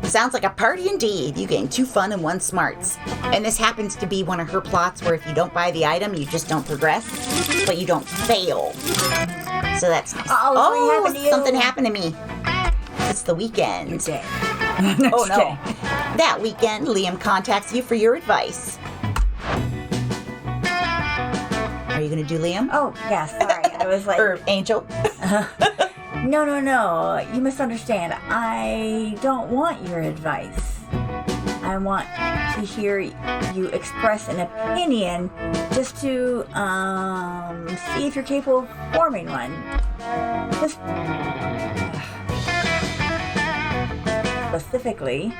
Sounds like a party indeed. You gain 2 fun and 1 smarts. And this happens to be one of her plots where if you don't buy the item, you just don't progress, but you don't fail. So that's nice. Something happened to me. It's the weekend. Oh no. That weekend, Liam contacts you for your advice. Are Are you going to do Liam? Oh, yeah, sorry. I was like... Or Angel? No. You misunderstand. I don't want your advice. I want to hear you express an opinion just to see if you're capable of forming one. Just specifically,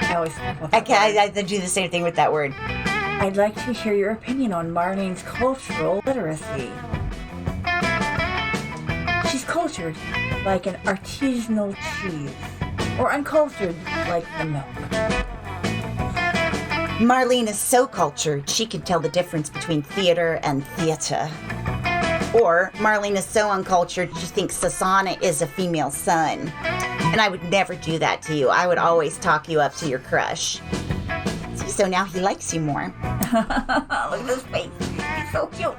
I do the same thing with that word. I'd like to hear your opinion on Marlene's cultural literacy. She's cultured like an artisanal cheese, or uncultured like the milk. Marlene is so cultured, she can tell the difference between theater and theater. Or Marlene is so uncultured, she thinks Sasana is a female son. And I would never do that to you. I would always talk you up to your crush. See, so now he likes you more. Look at his face. He's so cute.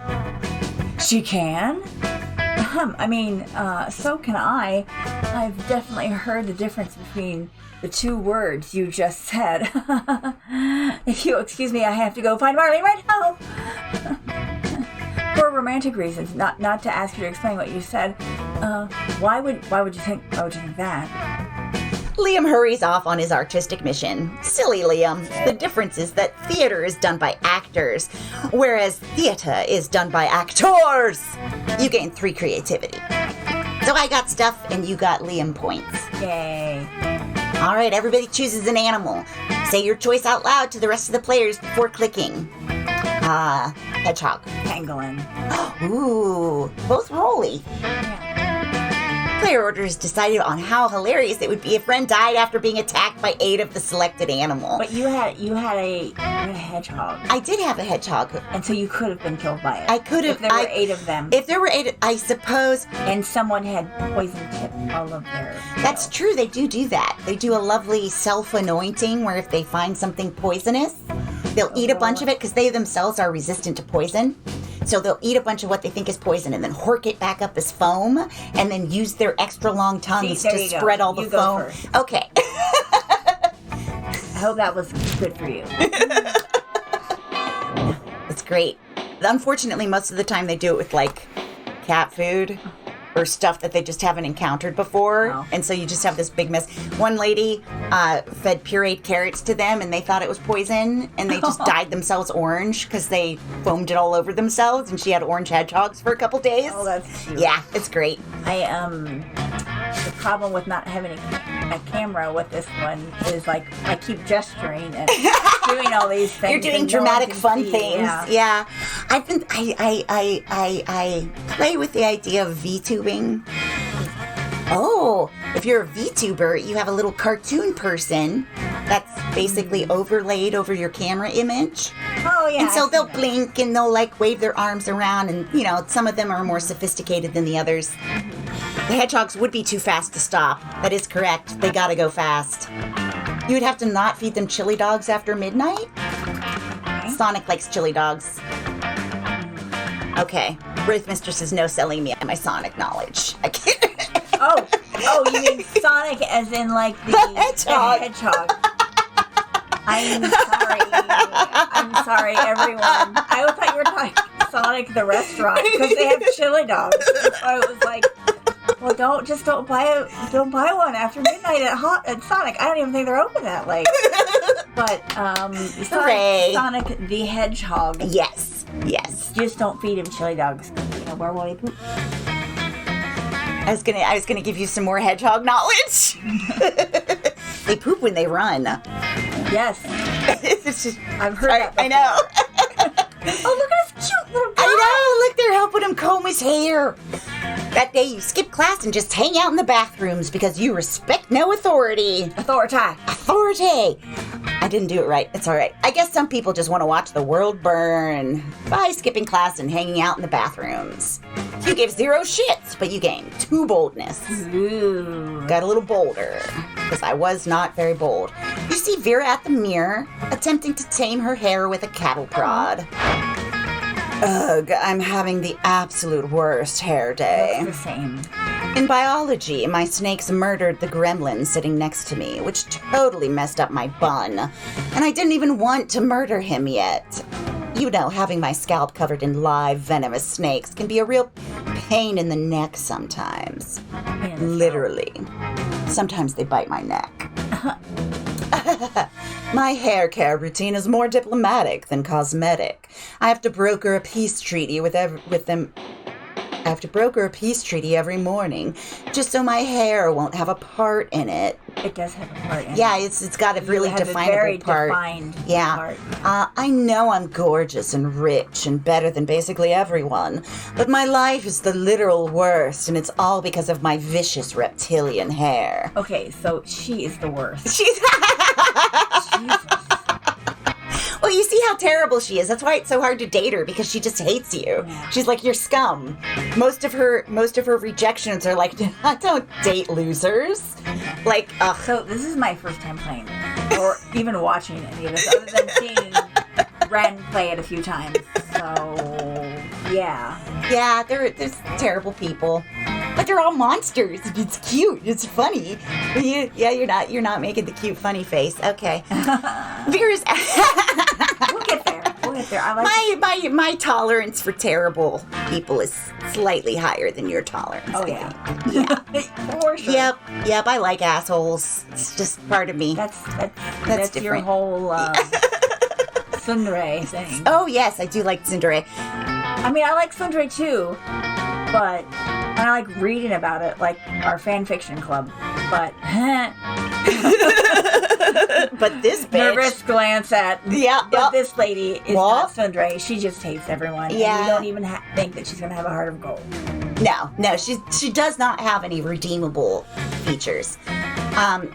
She can? So can I. I've definitely heard the difference between the two words you just said. If you'll excuse me, I have to go find Marlene right now. For romantic reasons, not to ask you to explain what you said. Why would you think that? Liam hurries off on his artistic mission. Silly Liam. The difference is that theater is done by actors, whereas theater is done by actors. You gain 3 creativity. So I got stuff and you got Liam points. Yay. All right, everybody chooses an animal. Say your choice out loud to the rest of the players before clicking. Hedgehog. Pangolin. Ooh, both rolly. Yeah. Player orders decided on how hilarious it would be if Ren died after being attacked by 8 of the selected animal. But you had a hedgehog. I did have a hedgehog. And so you could have been killed by it. I could have. If there were 8 of them. If there were 8, I suppose. And someone had poison tipped all of their... That's true. They do that. They do a lovely self-anointing where if they find something poisonous, they'll eat a bunch of it because they themselves are resistant to poison. So they'll eat a bunch of what they think is poison and then hork it back up as foam and then use their extra long tongues to spread all the foam. Okay. I hope that was good for you. It's great. Unfortunately, most of the time they do it with like cat food or stuff that they just haven't encountered before. Oh. And so you just have this big mess. One lady fed pureed carrots to them and they thought it was poison and they just dyed themselves orange because they foamed it all over themselves and she had orange hedgehogs for a couple days. Oh, that's cute. Yeah, it's great. The problem with not having a camera with this one is like I keep gesturing and doing all these things. You're doing dramatic fun things. Yeah. I play with the idea of VTubing. Oh, if you're a VTuber, you have a little cartoon person that's basically overlaid over your camera image. Oh, yeah. And so they'll blink and they'll like wave their arms around and, you know, some of them are more sophisticated than the others. The hedgehogs would be too fast to stop. That is correct. They gotta go fast. You would have to not feed them chili dogs after midnight. Okay. Sonic likes chili dogs. Okay. Ruth Mistress says no selling me my Sonic knowledge. I can't. Oh, you mean Sonic as in like the hedgehog. I'm sorry, everyone. I thought you were talking Sonic the restaurant because they have chili dogs. So it was like, well, don't buy one after midnight at Sonic. I don't even think they're open that late. But Sonic the Hedgehog. Yes. Just don't feed him chili dogs. You know, where will he poop? I was gonna give you some more hedgehog knowledge. They poop when they run. Yes. It's just, I've heard that before. I know. Oh, look at his cute little guy. I know. Look, they're helping him comb his hair. That day you skip class and just hang out in the bathrooms because you respect no authority. Authority. I didn't do it right. It's all right. I guess some people just want to watch the world burn by skipping class and hanging out in the bathrooms. You gave 0 shits, but you gained 2 boldness. Ooh. Got a little bolder because I was not very bold. You see Vera at the mirror attempting to tame her hair with a cattle prod. Ugh, I'm having the absolute worst hair day. Looks the same. In biology, my snakes murdered the gremlin sitting next to me, which totally messed up my bun. And I didn't even want to murder him yet. You know, having my scalp covered in live venomous snakes can be a real pain in the neck sometimes. Literally. Sometimes they bite my neck. My hair care routine is more diplomatic than cosmetic. I have to broker a peace treaty with them. I have to broker a peace treaty every morning, just so my hair won't have a part in it. It does have a part in it. Yeah, it's got a really definable part. Defined yeah. part. I know I'm gorgeous and rich and better than basically everyone, but my life is the literal worst, and it's all because of my vicious reptilian hair. Okay, so she is the worst. She's... Jesus. Well, you see how terrible she is. That's why it's so hard to date her, because she just hates you. Yeah. She's like your scum. Most of her rejections are like, I don't date losers. Like, ugh. So this is my first time playing this, or even watching any of this, other than seeing Ren play it a few times. So yeah. Yeah, there's terrible people. But they're all monsters. It's cute. It's funny. You're not making the cute funny face. Okay. Vera's We'll get there. I like my tolerance for terrible people is slightly higher than your tolerance. Oh, I yeah. think. Yeah. For sure. Yep. I like assholes. It's just part of me. That's different. your whole tsundere thing. Oh yes, I do like tsundere. I mean, I like tsundere too, but I like reading about it, like our fan fiction club. But but this bitch. nervous glance at Yep. this lady is not tsundere. She just hates everyone. Yeah. And you don't even think that she's gonna have a heart of gold. No, she does not have any redeemable features.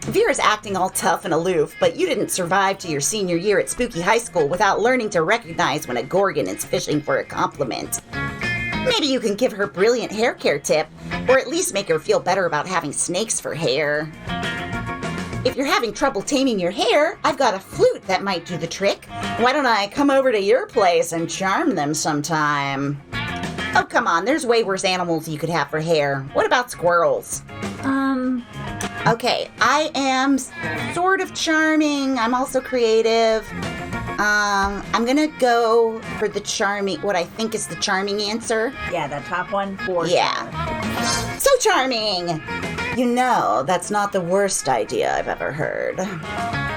Vera's acting all tough and aloof, but you didn't survive to your senior year at Spooky High School without learning to recognize when a Gorgon is fishing for a compliment. Maybe you can give her a brilliant hair care tip, or at least make her feel better about having snakes for hair. If you're having trouble taming your hair, I've got a flute that might do the trick. Why don't I come over to your place and charm them sometime? Oh, come on, there's way worse animals you could have for hair. What about squirrels? Okay, I am sort of charming. I'm also creative. I'm gonna go for the charming, what I think is the charming answer. Yeah, that top one. For Yeah. So charming! You know, that's not the worst idea I've ever heard.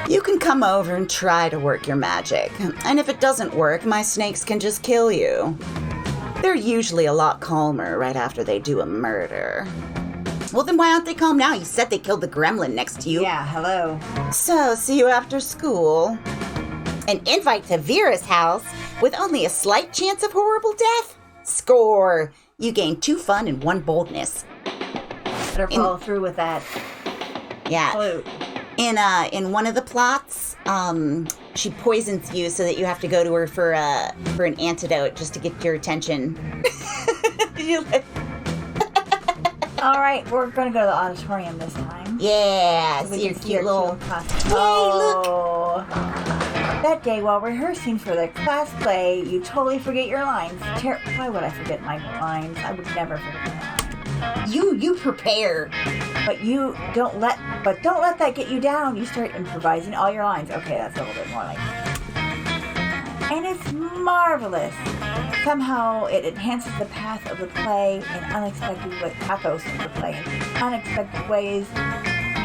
You can come over and try to work your magic. And if it doesn't work, my snakes can just kill you. They're usually a lot calmer right after they do a murder. Well, then why aren't they calm now? You said they killed the gremlin next to you. Yeah, hello. So, see you after school. An invite to Vera's house with only a slight chance of horrible death? Score! You gain 2 fun and 1 boldness. Better follow through with that. Yeah. Flute. In one of the plots, she poisons you so that you have to go to her for an antidote just to get your attention. All right, we're going to go to the auditorium this time. Yeah, So we see your can cute little... costume. Yay, Oh. That day, while rehearsing for the class play, you totally forget your lines. Why would I forget my lines? I would never forget my lines. You prepare. But don't let that get you down. You start improvising all your lines. Okay, that's a little bit more like. And it's marvelous. Somehow it enhances the path of the play in unexpected ways, pathos of the play in unexpected ways.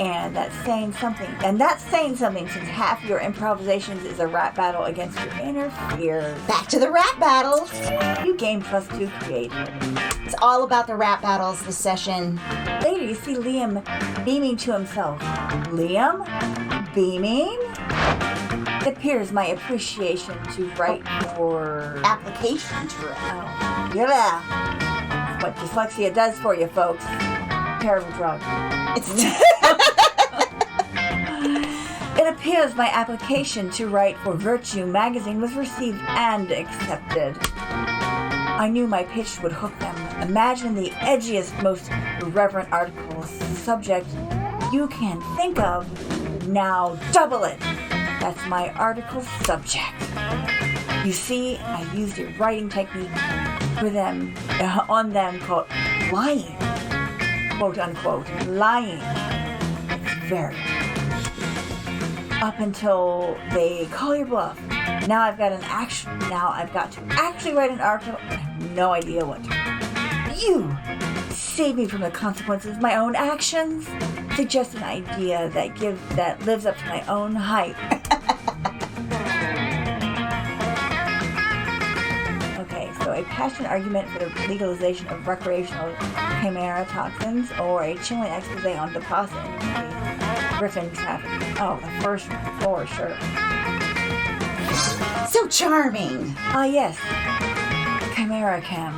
And that's saying something. And that's saying something, since half your improvisations is a rap battle against your inner fears. Back to the rap battles. You gain +2 creative. It's all about the rap battles this session. Later, you see Liam beaming to himself. Liam? Beaming? It appears my appreciation to write for... Application to it. Oh, yeah. What dyslexia does for you, folks. Terrible drug. It appears my application to write for Virtue magazine was received and accepted. I knew my pitch would hook them. Imagine the edgiest, most irreverent article subject you can think of. Now double it. That's my article subject. You see, I used a writing technique for them, on them called lying. Quote unquote, lying. It's very up until they call your bluff. Now I've got to actually write an article. I have no idea what to do. You save me from the consequences of my own actions. Suggest an idea that lives up to my own hype. Okay, so a passionate argument for the legalization of recreational chimera toxins, or a chilling expose on deposit industry, Griffin trafficking. Oh, the first one, for sure. So charming. Ah, yes. Chimera Chem.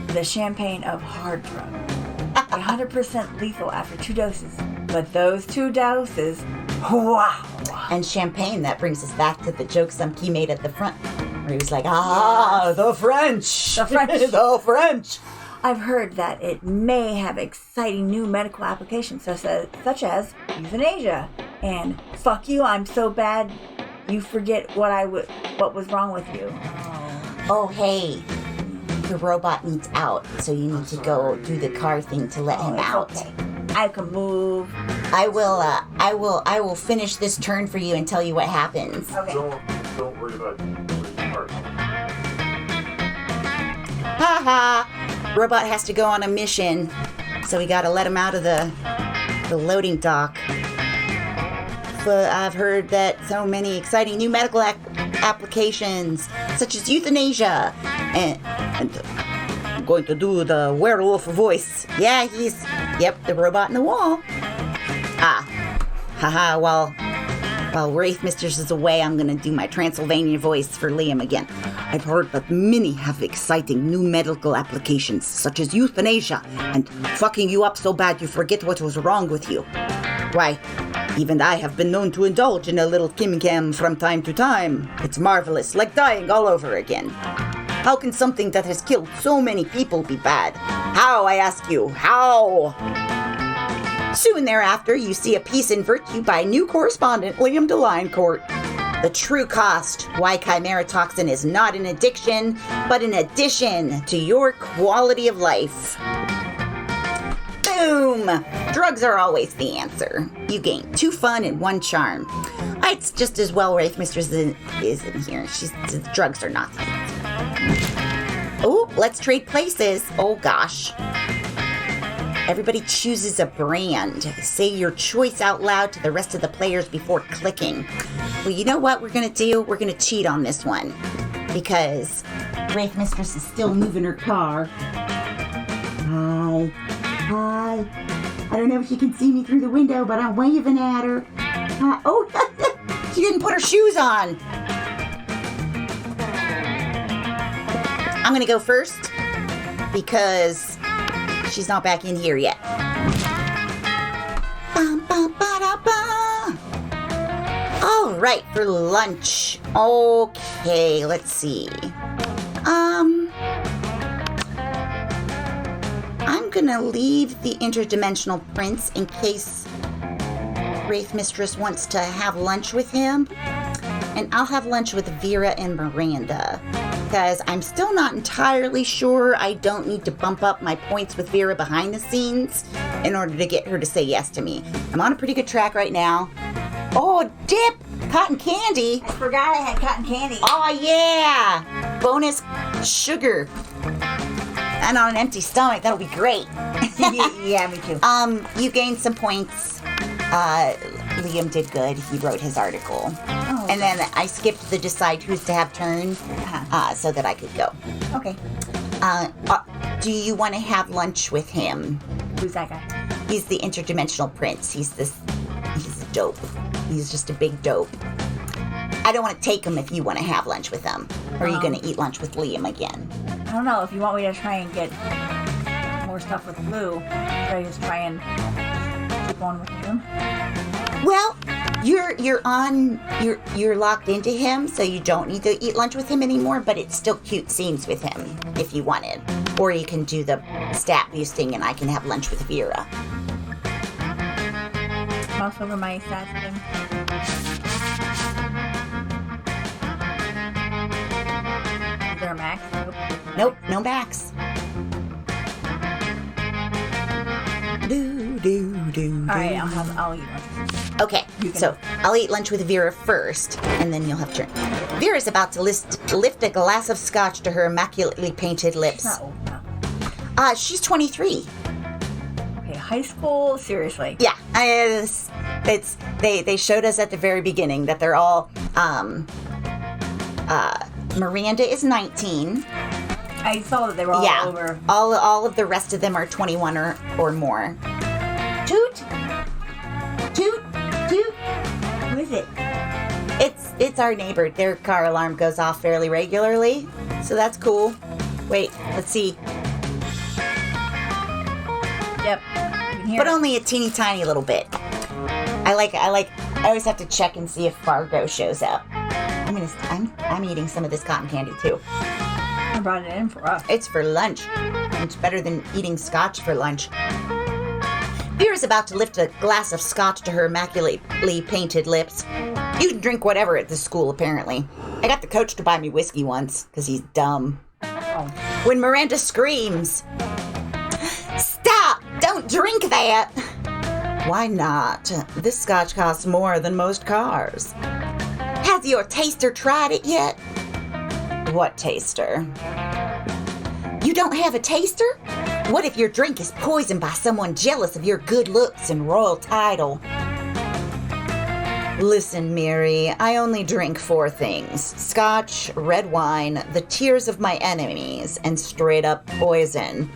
The champagne of hard drugs. 100% lethal after 2 doses. But those 2 doses, wow. And champagne, that brings us back to the joke some key made at the front, where he was like, the French. The French. The French. I've heard that it may have exciting new medical applications, such as euthanasia and fuck you, I'm so bad you forget what was wrong with you. Oh, hey. The robot needs out, so you need to go do the car thing to let him out. Okay. I can move. I will finish this turn for you and tell you what happens. Okay. Don't worry about the cars. Ha! Robot has to go on a mission, so we gotta let him out of the loading dock. But I've heard that so many exciting new medical applications, such as euthanasia, and I'm going to do the werewolf voice. Yeah, the robot in the wall. Haha, while Wraith Mistress is away, I'm gonna do my Transylvania voice for Liam again. I've heard that many have exciting new medical applications, such as euthanasia, and fucking you up so bad you forget what was wrong with you. Why, even I have been known to indulge in a little kim-cam from time to time. It's marvelous, like dying all over again. How can something that has killed so many people be bad? How, I ask you, how? Soon thereafter, you see a piece in Virtue by new correspondent Liam DeLinecourt. The true cost, why chimera toxin is not an addiction, but an addition to your quality of life. Boom! Drugs are always the answer. You gain 2 fun and 1 charm. It's just as well Wraith Mistress is in here. The drugs are not the answer. Oh, let's trade places. Oh gosh. Everybody chooses a brand. Say your choice out loud to the rest of the players before clicking. Well, you know what we're gonna do? We're gonna cheat on this one. Because Wraith Mistress is still moving her car. Hi. I don't know if she can see me through the window, but I'm waving at her. Oh, she didn't put her shoes on. I'm gonna go first because she's not back in here yet. All right, for lunch. Okay, let's see. I'm gonna leave the interdimensional prince in case Wraith Mistress wants to have lunch with him. And I'll have lunch with Vera and Miranda. Because I'm still not entirely sure I don't need to bump up my points with Vera behind the scenes in order to get her to say yes to me. I'm on a pretty good track right now. Oh, dip! Cotton candy! I forgot I had cotton candy. Oh, yeah! Bonus sugar. And on an empty stomach, that'll be great. Yeah, me too. You gained some points. Liam did good. He wrote his article. Oh, and then I skipped the decide who's to have turn so that I could go. Okay. Do you want to have lunch with him? Who's that guy? He's the interdimensional prince. He's dope. He's just a big dope. I don't want to take him if you want to have lunch with him. Or are you going to eat lunch with Liam again? I don't know. If you want me to try and get more stuff with Blue, should I just try and keep on with him? Well, you're locked into him, so you don't need to eat lunch with him anymore, but it's still cute scenes with him if you wanted. Or you can do the stat boosting and I can have lunch with Vera. Mouse over my stats thing. Is there a max? Nope, no max. Do. Alright, I'll eat one. Okay, so I'll eat lunch with Vera first, and then you'll have turn. Vera's about to lift a glass of scotch to her immaculately painted lips. She's not old now. She's 23. Okay, high school? Seriously. Yeah, they showed us at the very beginning that they're all, Miranda is 19. I saw that they were all over. All of the rest of them are 21 or more. Toot! Toot! Toot! Who is it? It's our neighbor. Their car alarm goes off fairly regularly, so that's cool. Wait, let's see. Yep. You can hear But it. only a teeny tiny little bit. I always have to check and see if Fargo shows up. I'm eating some of this cotton candy too. I brought it in for us. It's for lunch. It's better than eating scotch for lunch. Vera's about to lift a glass of scotch to her immaculately painted lips. You can drink whatever at this school, apparently. I got the coach to buy me whiskey once, because he's dumb. Oh. When Miranda screams, "Stop! Don't drink that!" Why not? This scotch costs more than most cars. Has your taster tried it yet? What taster? You don't have a taster? What if your drink is poisoned by someone jealous of your good looks and royal title? Listen, Mary, I only drink 4 things. Scotch, red wine, the tears of my enemies, and straight up poison.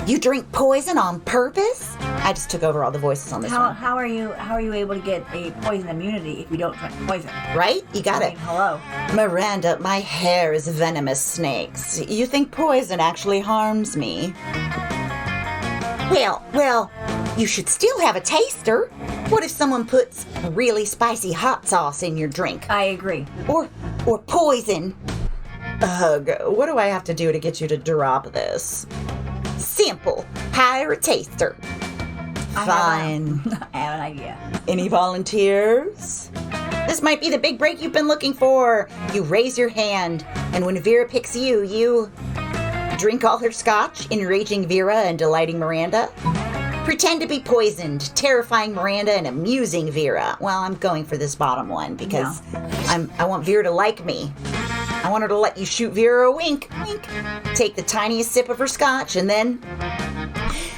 You drink poison on purpose? I just took over all the voices on this one. How are you able to get a poison immunity if you don't drink poison? Right? You got it. Hello. Miranda, my hair is venomous snakes. You think poison actually harms me? Well, you should still have a taster. What if someone puts really spicy hot sauce in your drink? I agree. Or poison? Ugh, what do I have to do to get you to drop this? Simple. Hire a taster. Fine. I have an idea. Any volunteers? This might be the big break you've been looking for. You raise your hand, and when Vera picks you, you drink all her scotch, enraging Vera and delighting Miranda. Pretend to be poisoned, terrifying Miranda and amusing Vera. Well, I'm going for this bottom one because I want Vera to like me. I want her to let you shoot Vera a wink. Wink. Take the tiniest sip of her scotch and then...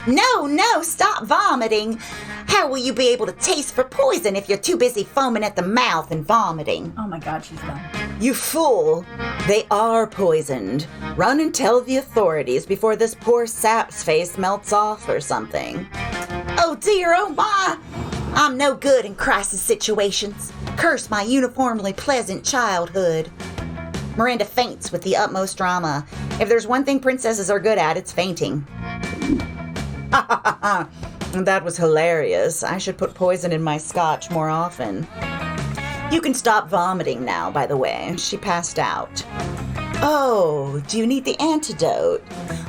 No, stop vomiting. How will you be able to taste for poison if you're too busy foaming at the mouth and vomiting? Oh my God, she's done. You fool. They are poisoned. Run and tell the authorities before this poor sap's face melts off or something. Oh dear, oh my. I'm no good in crisis situations. Curse my uniformly pleasant childhood. Miranda faints with the utmost drama. If there's one thing princesses are good at, it's fainting. That was hilarious. I should put poison in my scotch more often. You can stop vomiting now, by the way. She passed out. Oh, do you need the antidote?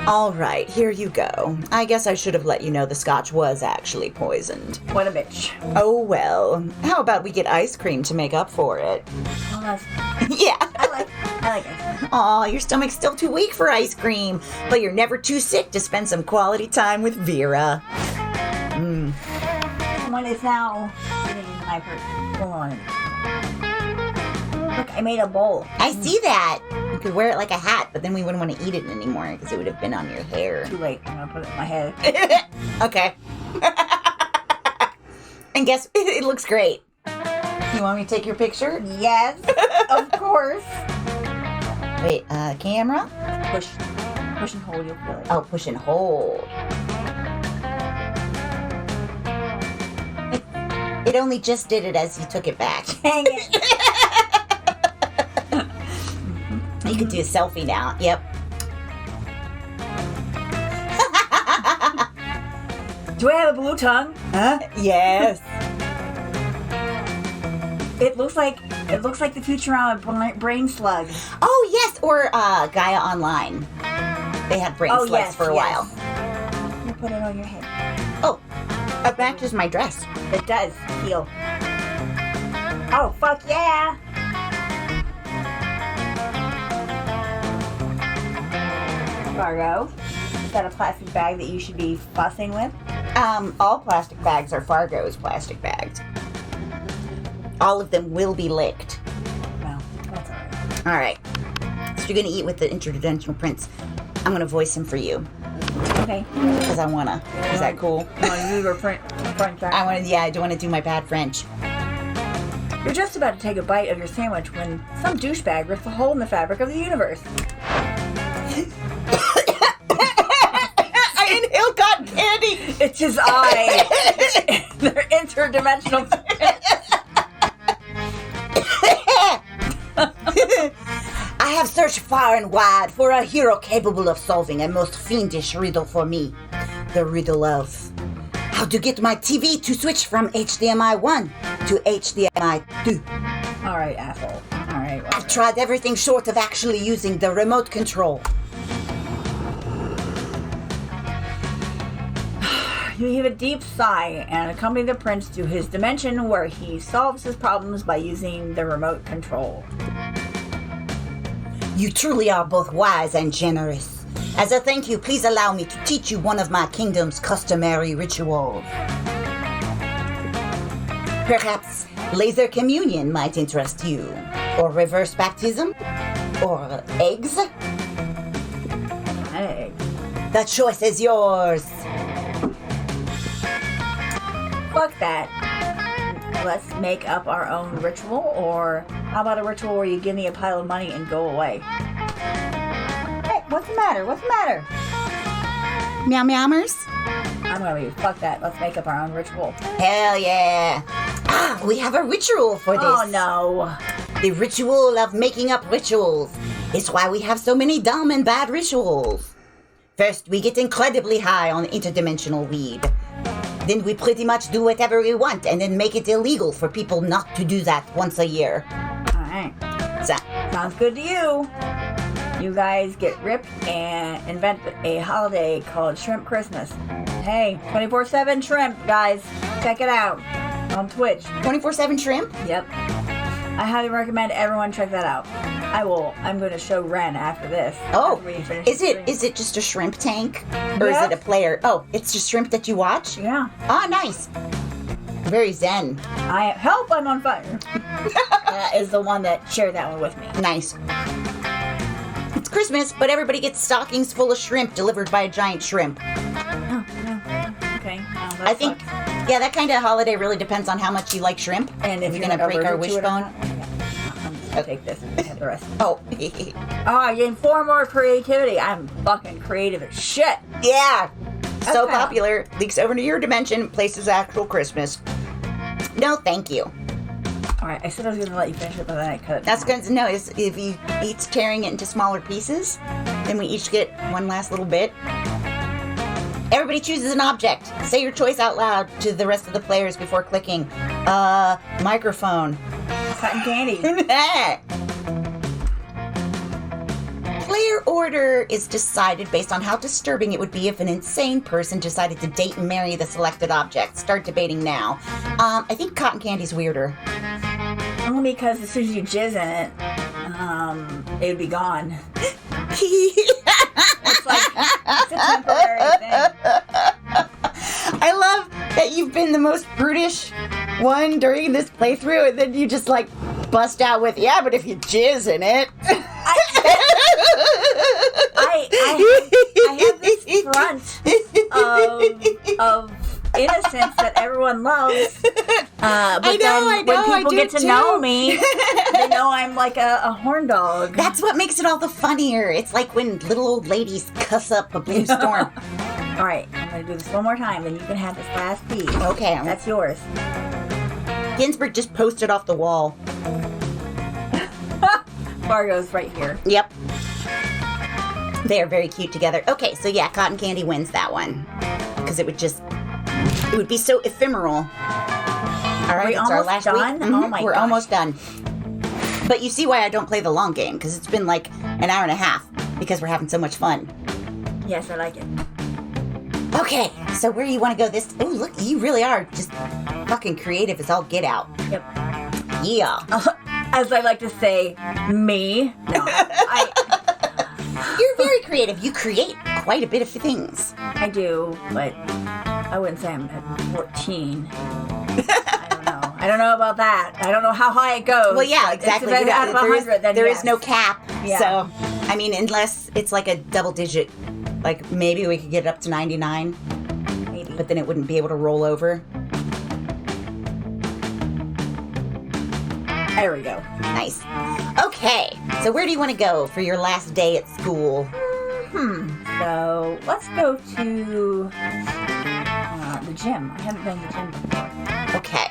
All right, here you go. I guess I should have let you know the scotch was actually poisoned. What a bitch. Oh, well. How about we get ice cream to make up for it? Well, that's... Yeah. I like it. Aw, your stomach's still too weak for ice cream, but you're never too sick to spend some quality time with Vera. Someone is now sitting in my purse. Hold on. Look, I made a bowl. I see that. You could wear it like a hat, but then we wouldn't want to eat it anymore because it would have been on your hair. Too late. I'm gonna put it in my head. Okay. And guess, it looks great. You want me to take your picture? Yes, of course. Wait, camera? Push and hold. You'll feel it. Oh, push and hold. It only just did it as you took it back. Dang it. You could do a selfie now. Yep. Do I have a blue tongue? Huh? Yes. It looks like the Futurama brain slug. Oh, yes. Or Gaia Online. They had brain slugs for a while. You put it on your head. Oh, it matches my dress. It does. Heel. Oh, fuck yeah. Fargo, is that a plastic bag that you should be fussing with? All plastic bags are Fargo's plastic bags. all of them will be licked. Well, that's alright. All right. So you're gonna eat with the interdimensional prince. I'm gonna voice him for you Okay. because I wanna. Is that cool? You want to do your French accent? I wanna. Yeah, I don't want to do my bad French. You're just about to take a bite of your sandwich when some douchebag rips a hole in the fabric of the universe. I inhaled cotton candy. It's his eye. They're interdimensional. I have searched far and wide for a hero capable of solving a most fiendish riddle for me. The riddle of how to get my TV to switch from HDMI 1 to HDMI 2. Alright, asshole. Alright. Well, I've tried everything short of actually using the remote control. you heave a deep sigh and accompany the prince to his dimension where he solves his problems by using the remote control. You truly are both wise and generous. As a thank you, please allow me to teach you one of my kingdom's customary rituals. Perhaps laser communion might interest you, or reverse baptism, or eggs. Hey. The choice is yours. Fuck that. Let's make up our own ritual, or how about a ritual where you give me a pile of money and go away? Hey, what's the matter? What's the matter? Meow meowmers? I'm gonna leave. Fuck that. Let's make up our own ritual. Hell yeah. Ah, we have a ritual for this. Oh no. The ritual of making up rituals. It's why we have so many dumb and bad rituals. First, we get incredibly high on interdimensional weed. Then we pretty much do whatever we want and then make it illegal for people not to do that once a year. Alright. So, Sounds good to you. You guys get ripped and invent a holiday called Shrimp Christmas. Hey, 24/7 shrimp, guys. Check it out on Twitch. 24/7 shrimp? Yep. I highly recommend everyone check that out. I'm going to show Ren after this. Oh, after we finish is the it stream. is it just a shrimp tank? Or is Yep. it a player? Oh, it's just shrimp that you watch? Yeah. Ah, nice. Very zen. I'm on fire. Is the one that shared that one with me. Nice. It's Christmas, but everybody gets stockings full of shrimp delivered by a giant shrimp. Oh, no. Okay. Well, I think, yeah, that kind of holiday really depends on how much you like shrimp. And if we're you're gonna break our allergic to it or wishbone. not. Yeah. I'm just going to take this and have the rest. Oh, Oh, I gained 4 more creativity. I'm fucking creative as shit. yeah. So Okay. popular, leaks over to your dimension, places actual Christmas. No, thank you. Alright, I said I was going to let you finish it, but then I cut it. That's down. good to know. Is if you each tearing it into smaller pieces, then we each get one last little bit. Everybody chooses an object. Say your choice out loud to the rest of the players before clicking. Microphone. Cotton candy. Player order is decided based on how disturbing it would be if an insane person decided to date and marry the selected object. Start debating now. I think cotton candy's weirder. Only because as soon as you jizz in it, it would be gone. It's like, it's a temporary thing. I love that you've been the most brutish one during this playthrough, and then you just like bust out with, yeah, but if you jizz in it. I have this front of innocence that everyone loves. But I know, then I know, when I people do get to too. know me, they know I'm like a horn dog. That's what makes it all the funnier. It's like when little old ladies cuss up a blue storm. All right, I'm going to do this one more time, then you can have this last piece. Okay. That's yours. Ginsburg just posted off the wall. Fargo's right here. Yep. They are very cute together. Okay, so yeah, cotton candy wins that one. Because it would be so ephemeral. All right, we it's our almost last done? week. Oh my We're gosh. almost done. But you see why I don't play the long game, because it's been like an hour and a half, because we're having so much fun. Yes, I like it. Okay, so where do you want to go this? Oh, look, you really are just fucking creative as all get out. Yep. Yeah. As I like to say, me. No, You're very creative. You create quite a bit of things. I do, but I wouldn't say I'm at 14. I don't know. I don't know about that. I don't know how high it goes. Well, yeah, but exactly. If it's out of 100, then there yes. is no cap. Yeah. So, I mean, unless it's like a double digit, like maybe we could get it up to 99, Maybe. but then it wouldn't be able to roll over. There we go. Nice. Okay, so where do you want to go for your last day at school? So let's go to the gym. I haven't been to the gym before. Okay.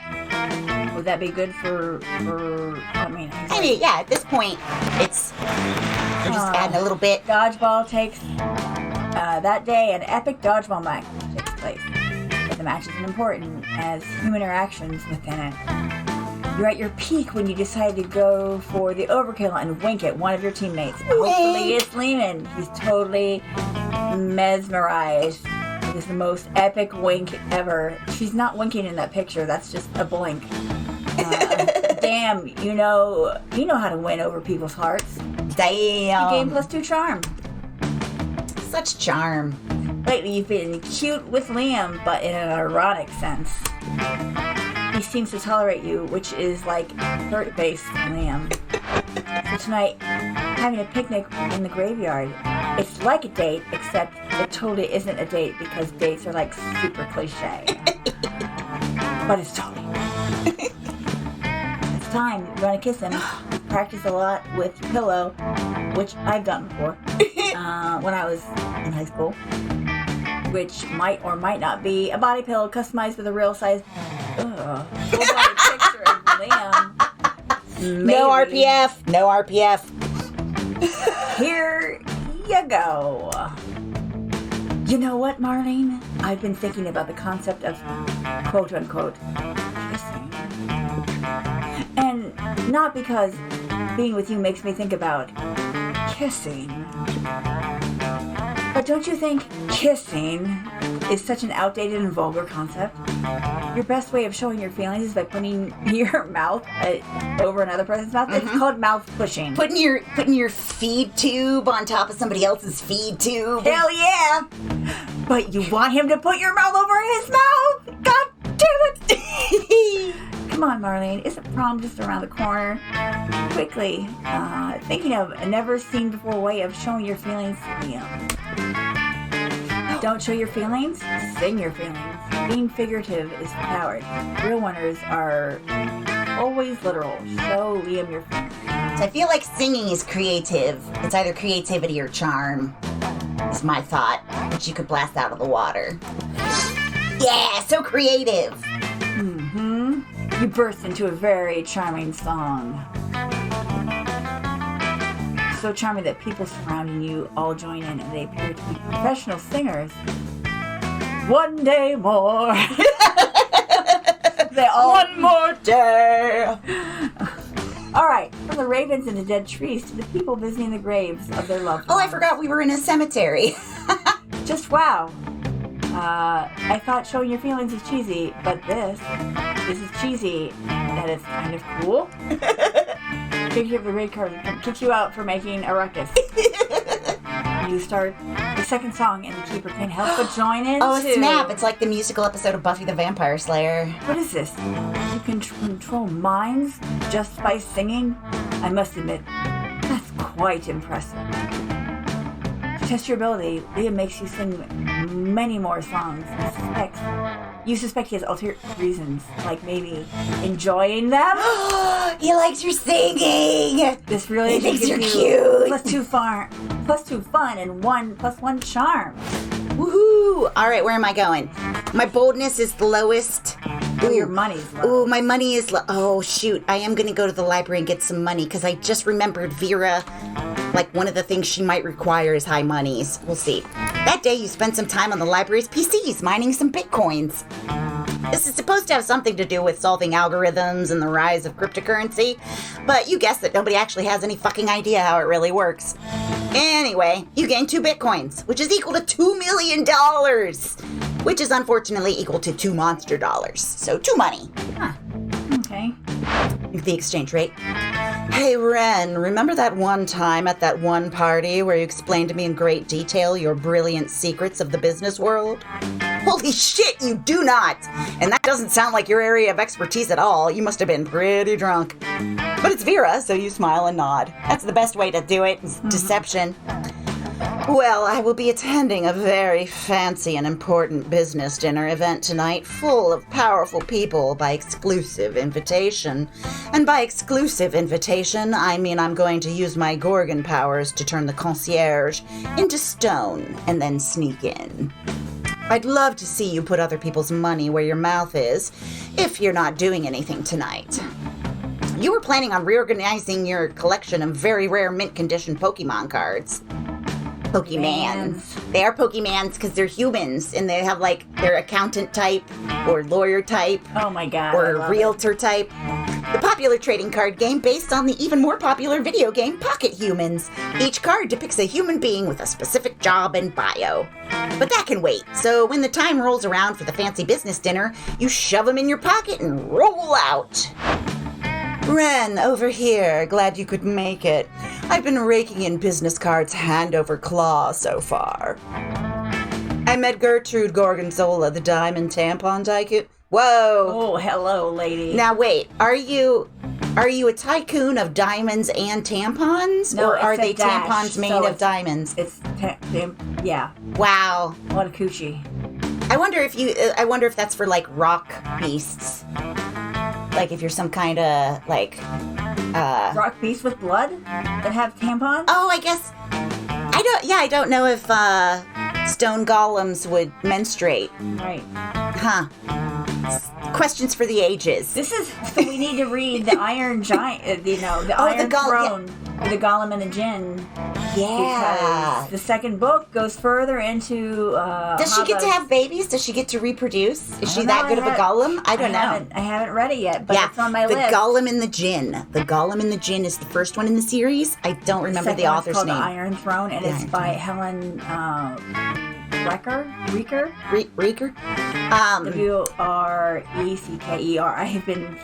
Would that be good for I mean, I mean, yeah, at this point, we're just adding a little bit. dodgeball takes that day. An epic dodgeball match takes place. But the match isn't important as human interactions within it. You're at your peak when you decide to go for the overkill and wink at one of your teammates. Hopefully it's Lehman. He's totally mesmerized. It is the most epic wink ever. She's not winking in that picture. That's just a blink. Damn, you know how to win over people's hearts. Damn. You gain +2 charm. Such charm. Lately, you've been cute with Liam, but in an ironic sense. He seems to tolerate you, which is like hurt-based Liam. So tonight, having a picnic in the graveyard. It's like a date, except it totally isn't a date because dates are like super cliche. But it's totally. It's time. You want to kiss him. Practice a lot with pillow, which I've done before when I was in high school. Which might or might not be a body pillow customized with a real size full body picture of Liam. Maybe. No RPF. No RPF. Here you go. You know what, Marlene? I've been thinking about the concept of quote unquote kissing. And not because being with you makes me think about kissing. But don't you think kissing is such an outdated and vulgar concept? Your best way of showing your feelings is by putting your mouth over another person's mouth. It's called mouth pushing. Putting your feed tube on top of somebody else's feed tube. Hell yeah! But you want him to put your mouth over his mouth? God damn it! Come on, Marlene. Isn't prom just around the corner? Quickly, thinking of a never-seen-before way of showing your feelings to Liam. Don't show your feelings, sing your feelings. Being figurative is for cowards. Real winners are always literal. Show Liam your feelings. So I feel like singing is creative. It's either creativity or charm, is my thought, which you could blast out of the water. Yeah, so creative. Mm-hmm. You burst into a very charming song. So charming that people surrounding you all join in and they appear to be professional singers. One day more. They all. One more day. All right, from the ravens in the dead trees to the people visiting the graves of their loved ones. Oh, I forgot we were in a cemetery. Just wow. I thought showing your feelings is cheesy, but this is cheesy, and it's kind of cool. Kick you up the red card, kick you out for making a ruckus. You start the second song, and the keeper can't help but join in. Oh, too. snap. It's like the musical episode of Buffy the Vampire Slayer. What is this? You can control minds just by singing? I must admit, that's quite impressive. To test your ability, Liam makes you sing many more songs. You suspect he has ulterior reasons, like maybe enjoying them? He likes your singing. This really He thinks gives you're you cute. +2 fun, and 1+1 charm. Woohoo! All right, where am I going? My boldness is the lowest. Ooh, your money's low. Ooh, my money is low. Oh, shoot. I am going to go to the library and get some money because I just remembered Vera. Like, one of the things she might require is high monies. We'll see. That day, you spent some time on the library's PCs mining some bitcoins. This is supposed to have something to do with solving algorithms and the rise of cryptocurrency, but you guessed it, nobody actually has any fucking idea how it really works. Anyway, you gain 2 bitcoins, which is equal to $2 million, which is unfortunately equal to 2 monster dollars. So 2 money. Huh. Okay. The exchange rate. Hey, Ren, remember that one time at that one party where you explained to me in great detail your brilliant secrets of the business world? Holy shit, you do not! And that doesn't sound like your area of expertise at all. You must have been pretty drunk. But it's Vera, so you smile and nod. That's the best way to do it, is deception. Well, I will be attending a very fancy and important business dinner event tonight, full of powerful people by exclusive invitation. And by exclusive invitation, I mean I'm going to use my Gorgon powers to turn the concierge into stone and then sneak in. I'd love to see you put other people's money where your mouth is, if you're not doing anything tonight. You were planning on reorganizing your collection of very rare mint condition Pokemon cards. Pokemans. They are Pokemans because they're humans and they have like their accountant type or lawyer type. Oh my god. Or realtor type. The popular trading card game based on the even more popular video game Pocket Humans. Each card depicts a human being with a specific job and bio. But that can wait, so when the time rolls around for the fancy business dinner, you shove them in your pocket and roll out. Ren, over here. Glad you could make it. I've been raking in business cards hand over claw so far. I met Gertrude Gorgonzola, the diamond tampon tycoon. Whoa! Oh, hello, lady. Now wait, are you a tycoon of diamonds and tampons? No, or are it's a they dash, tampons made so of diamonds? It's yeah. Wow. What a coochie. I wonder if that's for like rock beasts. Like if you're some kind of like Rock beasts with blood that have tampons? Oh, I guess I don't know if stone golems would menstruate. Right. Huh. Questions for the ages. This is so we need to read the Iron Giant, the Iron Throne, the Golem and the Djinn. Yeah. Because the second book goes further into. Does she get to have babies? Does she get to reproduce? Is she that good of a golem? I don't know. I haven't read it yet, but it's on my list. The Golem and the Djinn. The Golem and the Djinn is the first one in the series. I don't remember the author's name. It's called The Iron Throne, and it's by Helen Reeker. Wrecker. I have been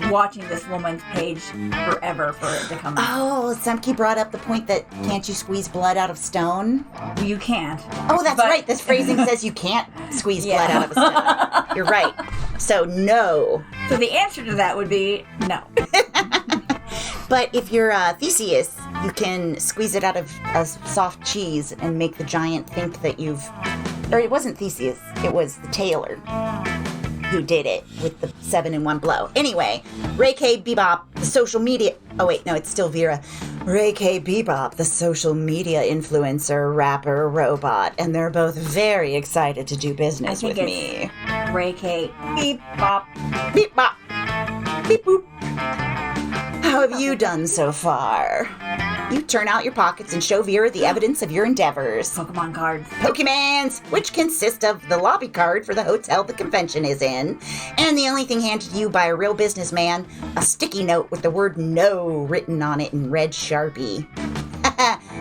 watching this woman's page forever for it to come out. Oh, Semke brought up the point that can't you squeeze blood out of stone? You can't. Oh, that's right. This phrasing says you can't squeeze blood out of a stone. You're right. So no. So the answer to that would be no. But if you're Theseus, you can squeeze it out of a soft cheese and make the giant think that you've... Or it wasn't Theseus, it was the tailor who did it with the 7-in-1 blow. Anyway, Ray K. Bebop, the social media... Oh wait, no, it's still Vera. Ray K. Bebop, the social media influencer, rapper, robot, and they're both very excited to do business with me. Ray K. Bebop. Bebop. Beep boop. How have you done so far? You turn out your pockets and show Vera the evidence of your endeavors. Pokemon cards. Pokemans, which consist of the lobby card for the hotel the convention is in, and the only thing handed to you by a real businessman, a sticky note with the word no written on it in red Sharpie.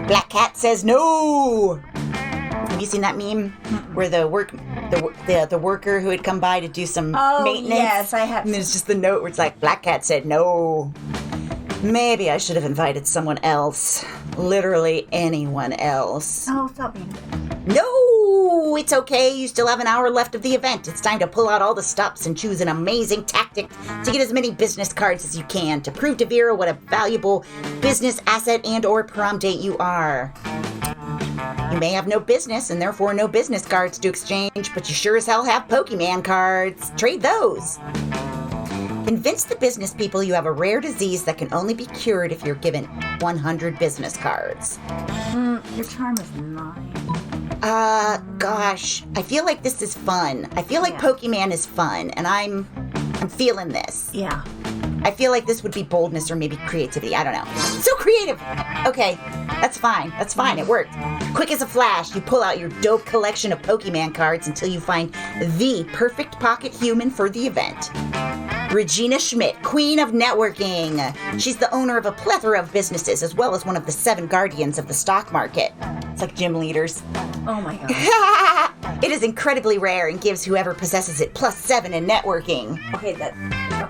Black Cat says no! Have you seen that meme? Where the worker who had come by to do some maintenance? Yes, I have. And there's just the note where it's like, Black Cat said no. Maybe I should have invited someone else. Literally anyone else. Oh, stop being... No! It's okay. You still have an hour left of the event. It's time to pull out all the stops and choose an amazing tactic to get as many business cards as you can to prove to Vera what a valuable business asset and or prom date you are. You may have no business and therefore no business cards to exchange, but you sure as hell have Pokemon cards. Trade those. Convince the business people you have a rare disease that can only be cured if you're given 100 business cards. Your charm is 9. Gosh. I feel like this is fun. I feel like Pokemon is fun, and I'm feeling this. Yeah. I feel like this would be boldness or maybe creativity. I don't know. So creative. Okay, that's fine. That's fine. It worked. Quick as a flash, you pull out your dope collection of Pokemon cards until you find the perfect pocket human for the event. Regina Schmidt, queen of networking. She's the owner of a plethora of businesses, as well as one of the 7 guardians of the stock market. It's like gym leaders. Oh my god. It is incredibly rare and gives whoever possesses it +7 in networking. Okay,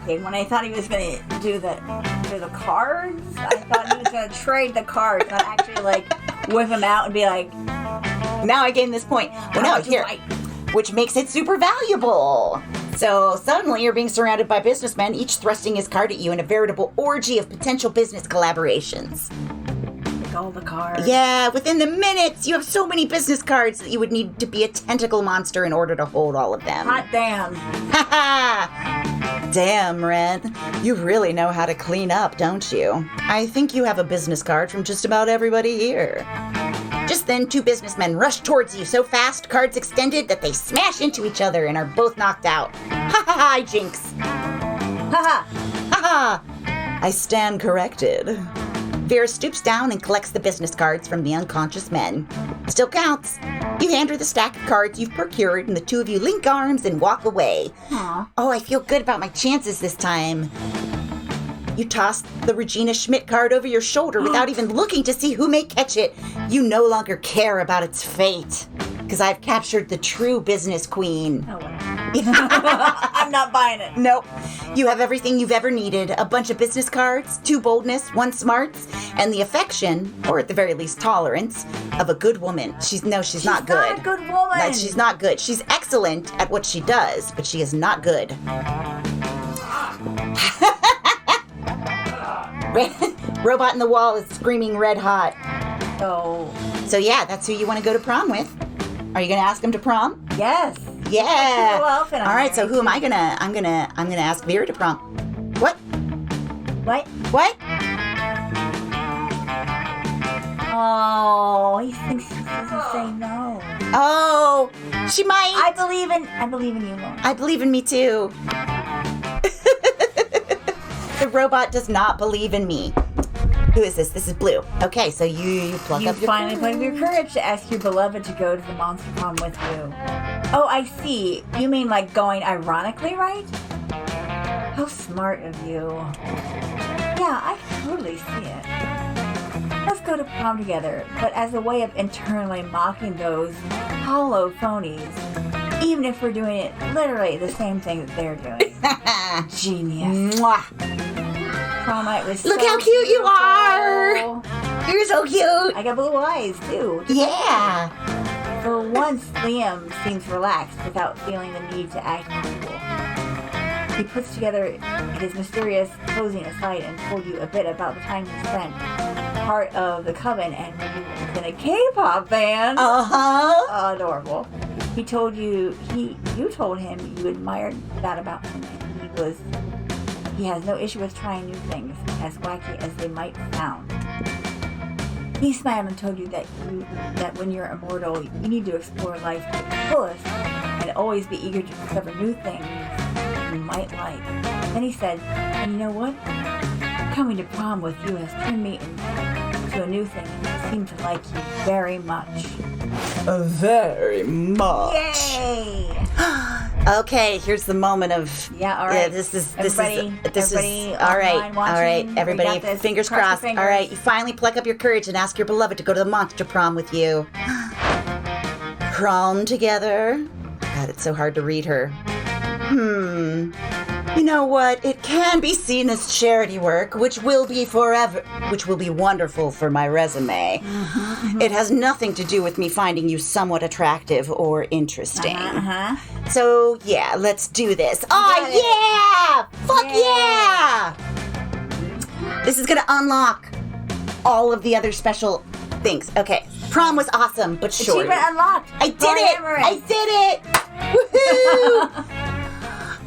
shocking. When I thought he was going to do the cards, I thought he was going to trade the cards, not actually like whip them out and be like, now I gain this point. Well, no, here, which makes it super valuable. So suddenly you're being surrounded by businessmen, each thrusting his card at you in a veritable orgy of potential business collaborations. all the cards. Yeah, within the minutes, you have so many business cards that you would need to be a tentacle monster in order to hold all of them. Hot damn. Ha Damn, Red. You really know how to clean up, don't you? I think you have a business card from just about everybody here. Just then, two businessmen rush towards you so fast, cards extended, that they smash into each other and are both knocked out. Ha ha ha, Jinx. Ha ha. Ha ha. I stand corrected. Vera stoops down and collects the business cards from the unconscious men. Still counts. You hand her the stack of cards you've procured, and the two of you link arms and walk away. Aww. Oh, I feel good about my chances this time. You toss the Regina Schmidt card over your shoulder without even looking to see who may catch it. You no longer care about its fate, because I've captured the true business queen. Oh, whatever. I'm not buying it. Nope. You have everything you've ever needed. A bunch of business cards, 2 boldness, 1 smarts, and the affection, or at the very least tolerance, of a good woman. She's not good. She's not a good woman. Like, she's not good. She's excellent at what she does, but she is not good. Robot in the wall is screaming red hot. Oh. So yeah, that's who you want to go to prom with. Are you going to ask him to prom? Yes. Yeah. Cool outfit, All right. So who am I gonna? I'm gonna ask Vera to prom. What? What? What? Oh, he thinks he doesn't say no. Oh, she might. I believe in you, Lauren. I believe in me too. The robot does not believe in me. Who is this? This is Blue. Okay, so you plug up your finally put up your courage to ask your beloved to go to the monster prom with you. Oh, I see. You mean like going ironically, right? How smart of you. Yeah, I can totally see it. Let's go to prom together, but as a way of internally mocking those hollow phonies, even if we're doing it literally the same thing that they're doing. Genius. Mwah. Prom night was Look so how cute you beautiful. are. You're so cute. I got blue eyes, too. Yeah. For once, Liam seems relaxed without feeling the need to act cool. He puts together his mysterious posing aside and told you a bit about the time he spent part of the coven and when he was in a K-pop band. Uh-huh. Adorable. You told him you admired that about him, and he has no issue with trying new things, as wacky as they might sound. He smiled and told you that when you're immortal, you need to explore life to the fullest and always be eager to discover new things you might like. Then he said, and you know what? Coming to prom with you has turned me into a new thing, and I seem to like you very much. Very much. Yay! Okay, here's the moment of Yeah, all right. this is Everybody all right. online watching, All right, we everybody, got this. fingers Cross your crossed. fingers. All right, you finally pluck up your courage and ask your beloved to go to the monster prom with you. Prom together. God, it's so hard to read her. You know what? It can be seen as charity work, which will be wonderful for my resume. It has nothing to do with me finding you somewhat attractive or interesting. So, yeah, let's do this. Oh, yeah! Fuck yeah! This is gonna unlock all of the other special things. Okay, prom was awesome, but short. Achievement unlocked. I did it! I did it! Woohoo!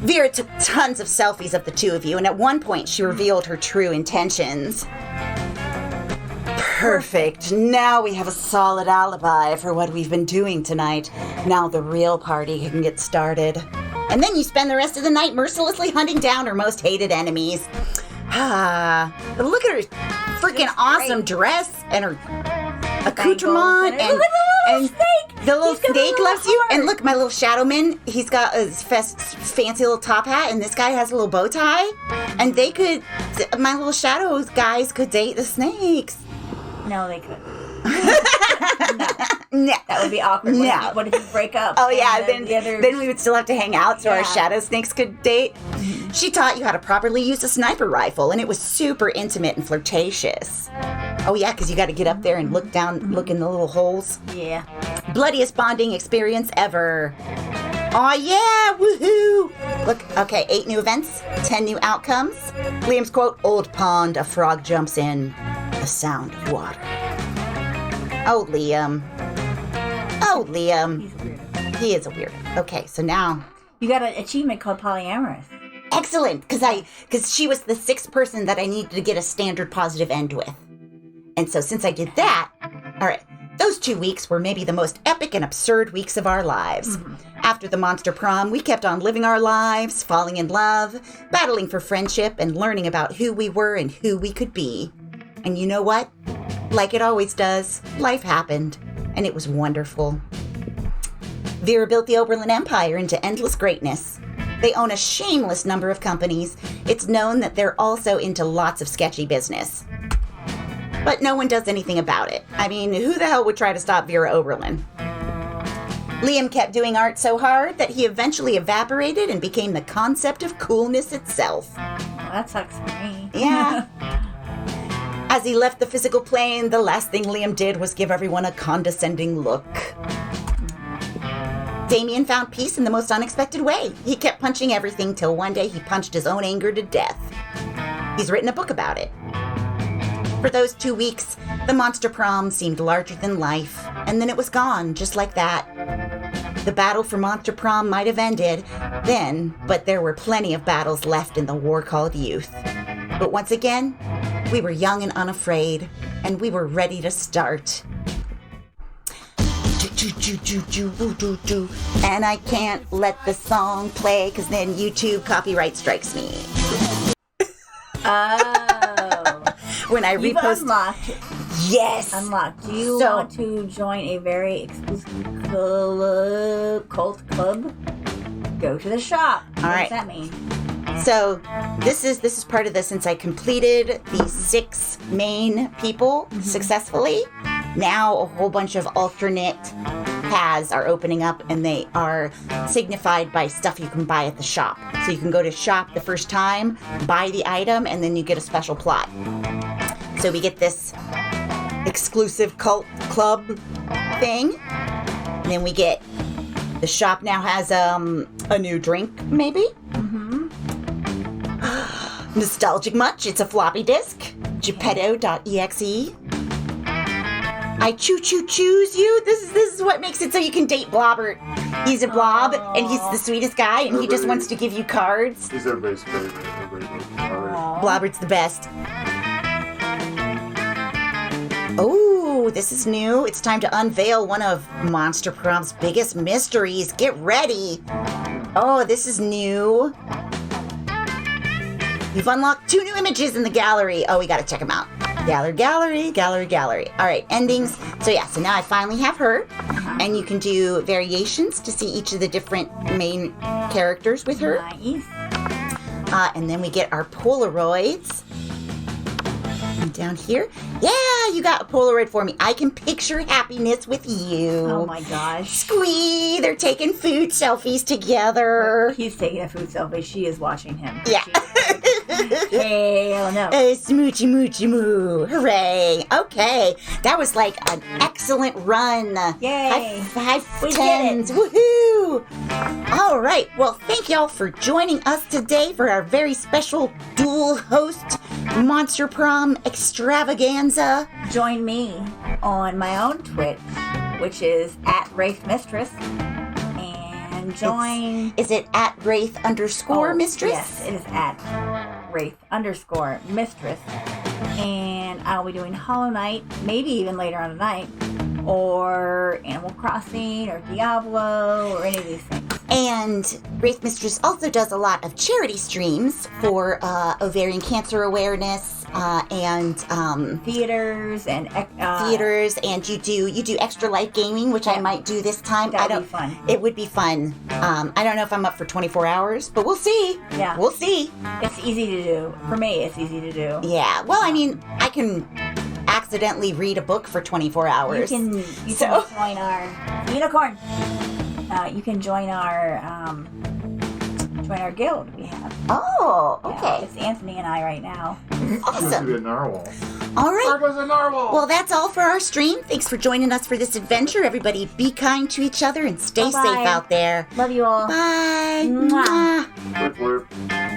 Vera took tons of selfies of the two of you, and at one point she revealed her true intentions. Perfect. Now we have a solid alibi for what we've been doing tonight. Now the real party can get started. And then you spend the rest of the night mercilessly hunting down her most hated enemies. But look at her freaking awesome dress and her accoutrement and the little snake loves you. And look, my little shadow man, he's got his fancy little top hat, and this guy has a little bow tie. And my little shadow guys could date the snakes. No, they couldn't. No. That would be awkward. No. What if you break up? Oh, yeah. And Then we would still have to hang out so our Yeah. shadow snakes could date. She taught you how to properly use a sniper rifle, and it was super intimate and flirtatious. Oh, yeah, because you got to get up there and look down, look in the little holes. Yeah. Bloodiest bonding experience ever. Aw, yeah, woohoo! Look, okay, 8 new events, 10 new outcomes. Liam's quote, old pond, a frog jumps in, the sound of water. Oh, Liam. Oh, Liam. He's weird. He is a weirdo. Okay, so now... You got an achievement called polyamorous. Excellent, because she was the 6th person that I needed to get a standard positive end with. And so since I did that, all right, those 2 weeks were maybe the most epic and absurd weeks of our lives. After the monster prom, we kept on living our lives, falling in love, battling for friendship, and learning about who we were and who we could be. And you know what? Like it always does, life happened, and it was wonderful. Vera built the Oberlin Empire into endless greatness. They own a shameless number of companies. It's known that they're also into lots of sketchy business. But no one does anything about it. I mean, who the hell would try to stop Vera Oberlin? Liam kept doing art so hard that he eventually evaporated and became the concept of coolness itself. Well, that sucks for me. Yeah. As he left the physical plane, the last thing Liam did was give everyone a condescending look. Damien found peace in the most unexpected way. He kept punching everything till one day he punched his own anger to death. He's written a book about it. For those 2 weeks, the monster prom seemed larger than life, and then it was gone, just like that. The battle for monster prom might have ended then, but there were plenty of battles left in the war called youth. But once again, we were young and unafraid, and we were ready to start. And I can't let the song play because then YouTube copyright strikes me. Oh. When I You've repost. unlocked. Yes. Unlocked. Do you So- want to join a very exclusive cult club? Go to the shop. What right. does that mean? So this is part of this. Since I completed the 6 main people successfully, now a whole bunch of alternate paths are opening up, and they are signified by stuff you can buy at the shop. So you can go to shop the first time, buy the item, and then you get a special plot. So we get this exclusive cult club thing. And then we get the shop now has a new drink, maybe. Nostalgic much? It's a floppy disk. Geppetto.exe. I choose you. This is what makes it so you can date Blobbert. He's a blob, and he's the sweetest guy, and he just wants to give you cards. He's everybody's favorite. Blobbert's the best. Oh, this is new. It's time to unveil one of Monster Prom's biggest mysteries. Get ready. Oh, this is new. You've unlocked 2 new images in the gallery. Oh, we gotta check them out. Gallery. All right, endings. So yeah, so now I finally have her. And you can do variations to see each of the different main characters with her. Nice. And then we get our Polaroids. And down here, yeah, you got a Polaroid for me. I can picture happiness with you. Oh my gosh. Squee, they're taking food selfies together. He's taking a food selfie. She is watching him. Yeah. Hell no. Smoochy moochy moo. Hooray. Okay. That was like an excellent run. Yay. High We did tens. it. Woohoo. All right. Well, thank y'all for joining us today for our very special dual host Monster Prom extravaganza. Join me on my own Twitch, which is @WraithMistress. And join... Is it @Wraith_Mistress? Yes, it is @Wraith_Mistress. And I'll be doing Hollow Knight, maybe even later on tonight, or Animal Crossing, or Diablo, or any of these things. And Wraith Mistress also does a lot of charity streams for ovarian cancer awareness and Theaters and theaters, and you do extra life gaming, which I might do this time. That'd be fun. It would be fun. I don't know if I'm up for 24 hours, but we'll see. Yeah. We'll see. It's easy to do. For me, it's easy to do. Yeah. Well, I mean, I can accidentally read a book for 24 hours. You can join our unicorn. You can join our guild we have. Oh, Yeah, okay. it's Anthony and I right now. Awesome. Supposed to be a narwhal. All right. There goes a narwhal. Well, that's all for our stream. Thanks for joining us for this adventure. Everybody, be kind to each other and stay Bye-bye. safe out there. Love you all. Bye. Mwah. Mwah. Flip, flip.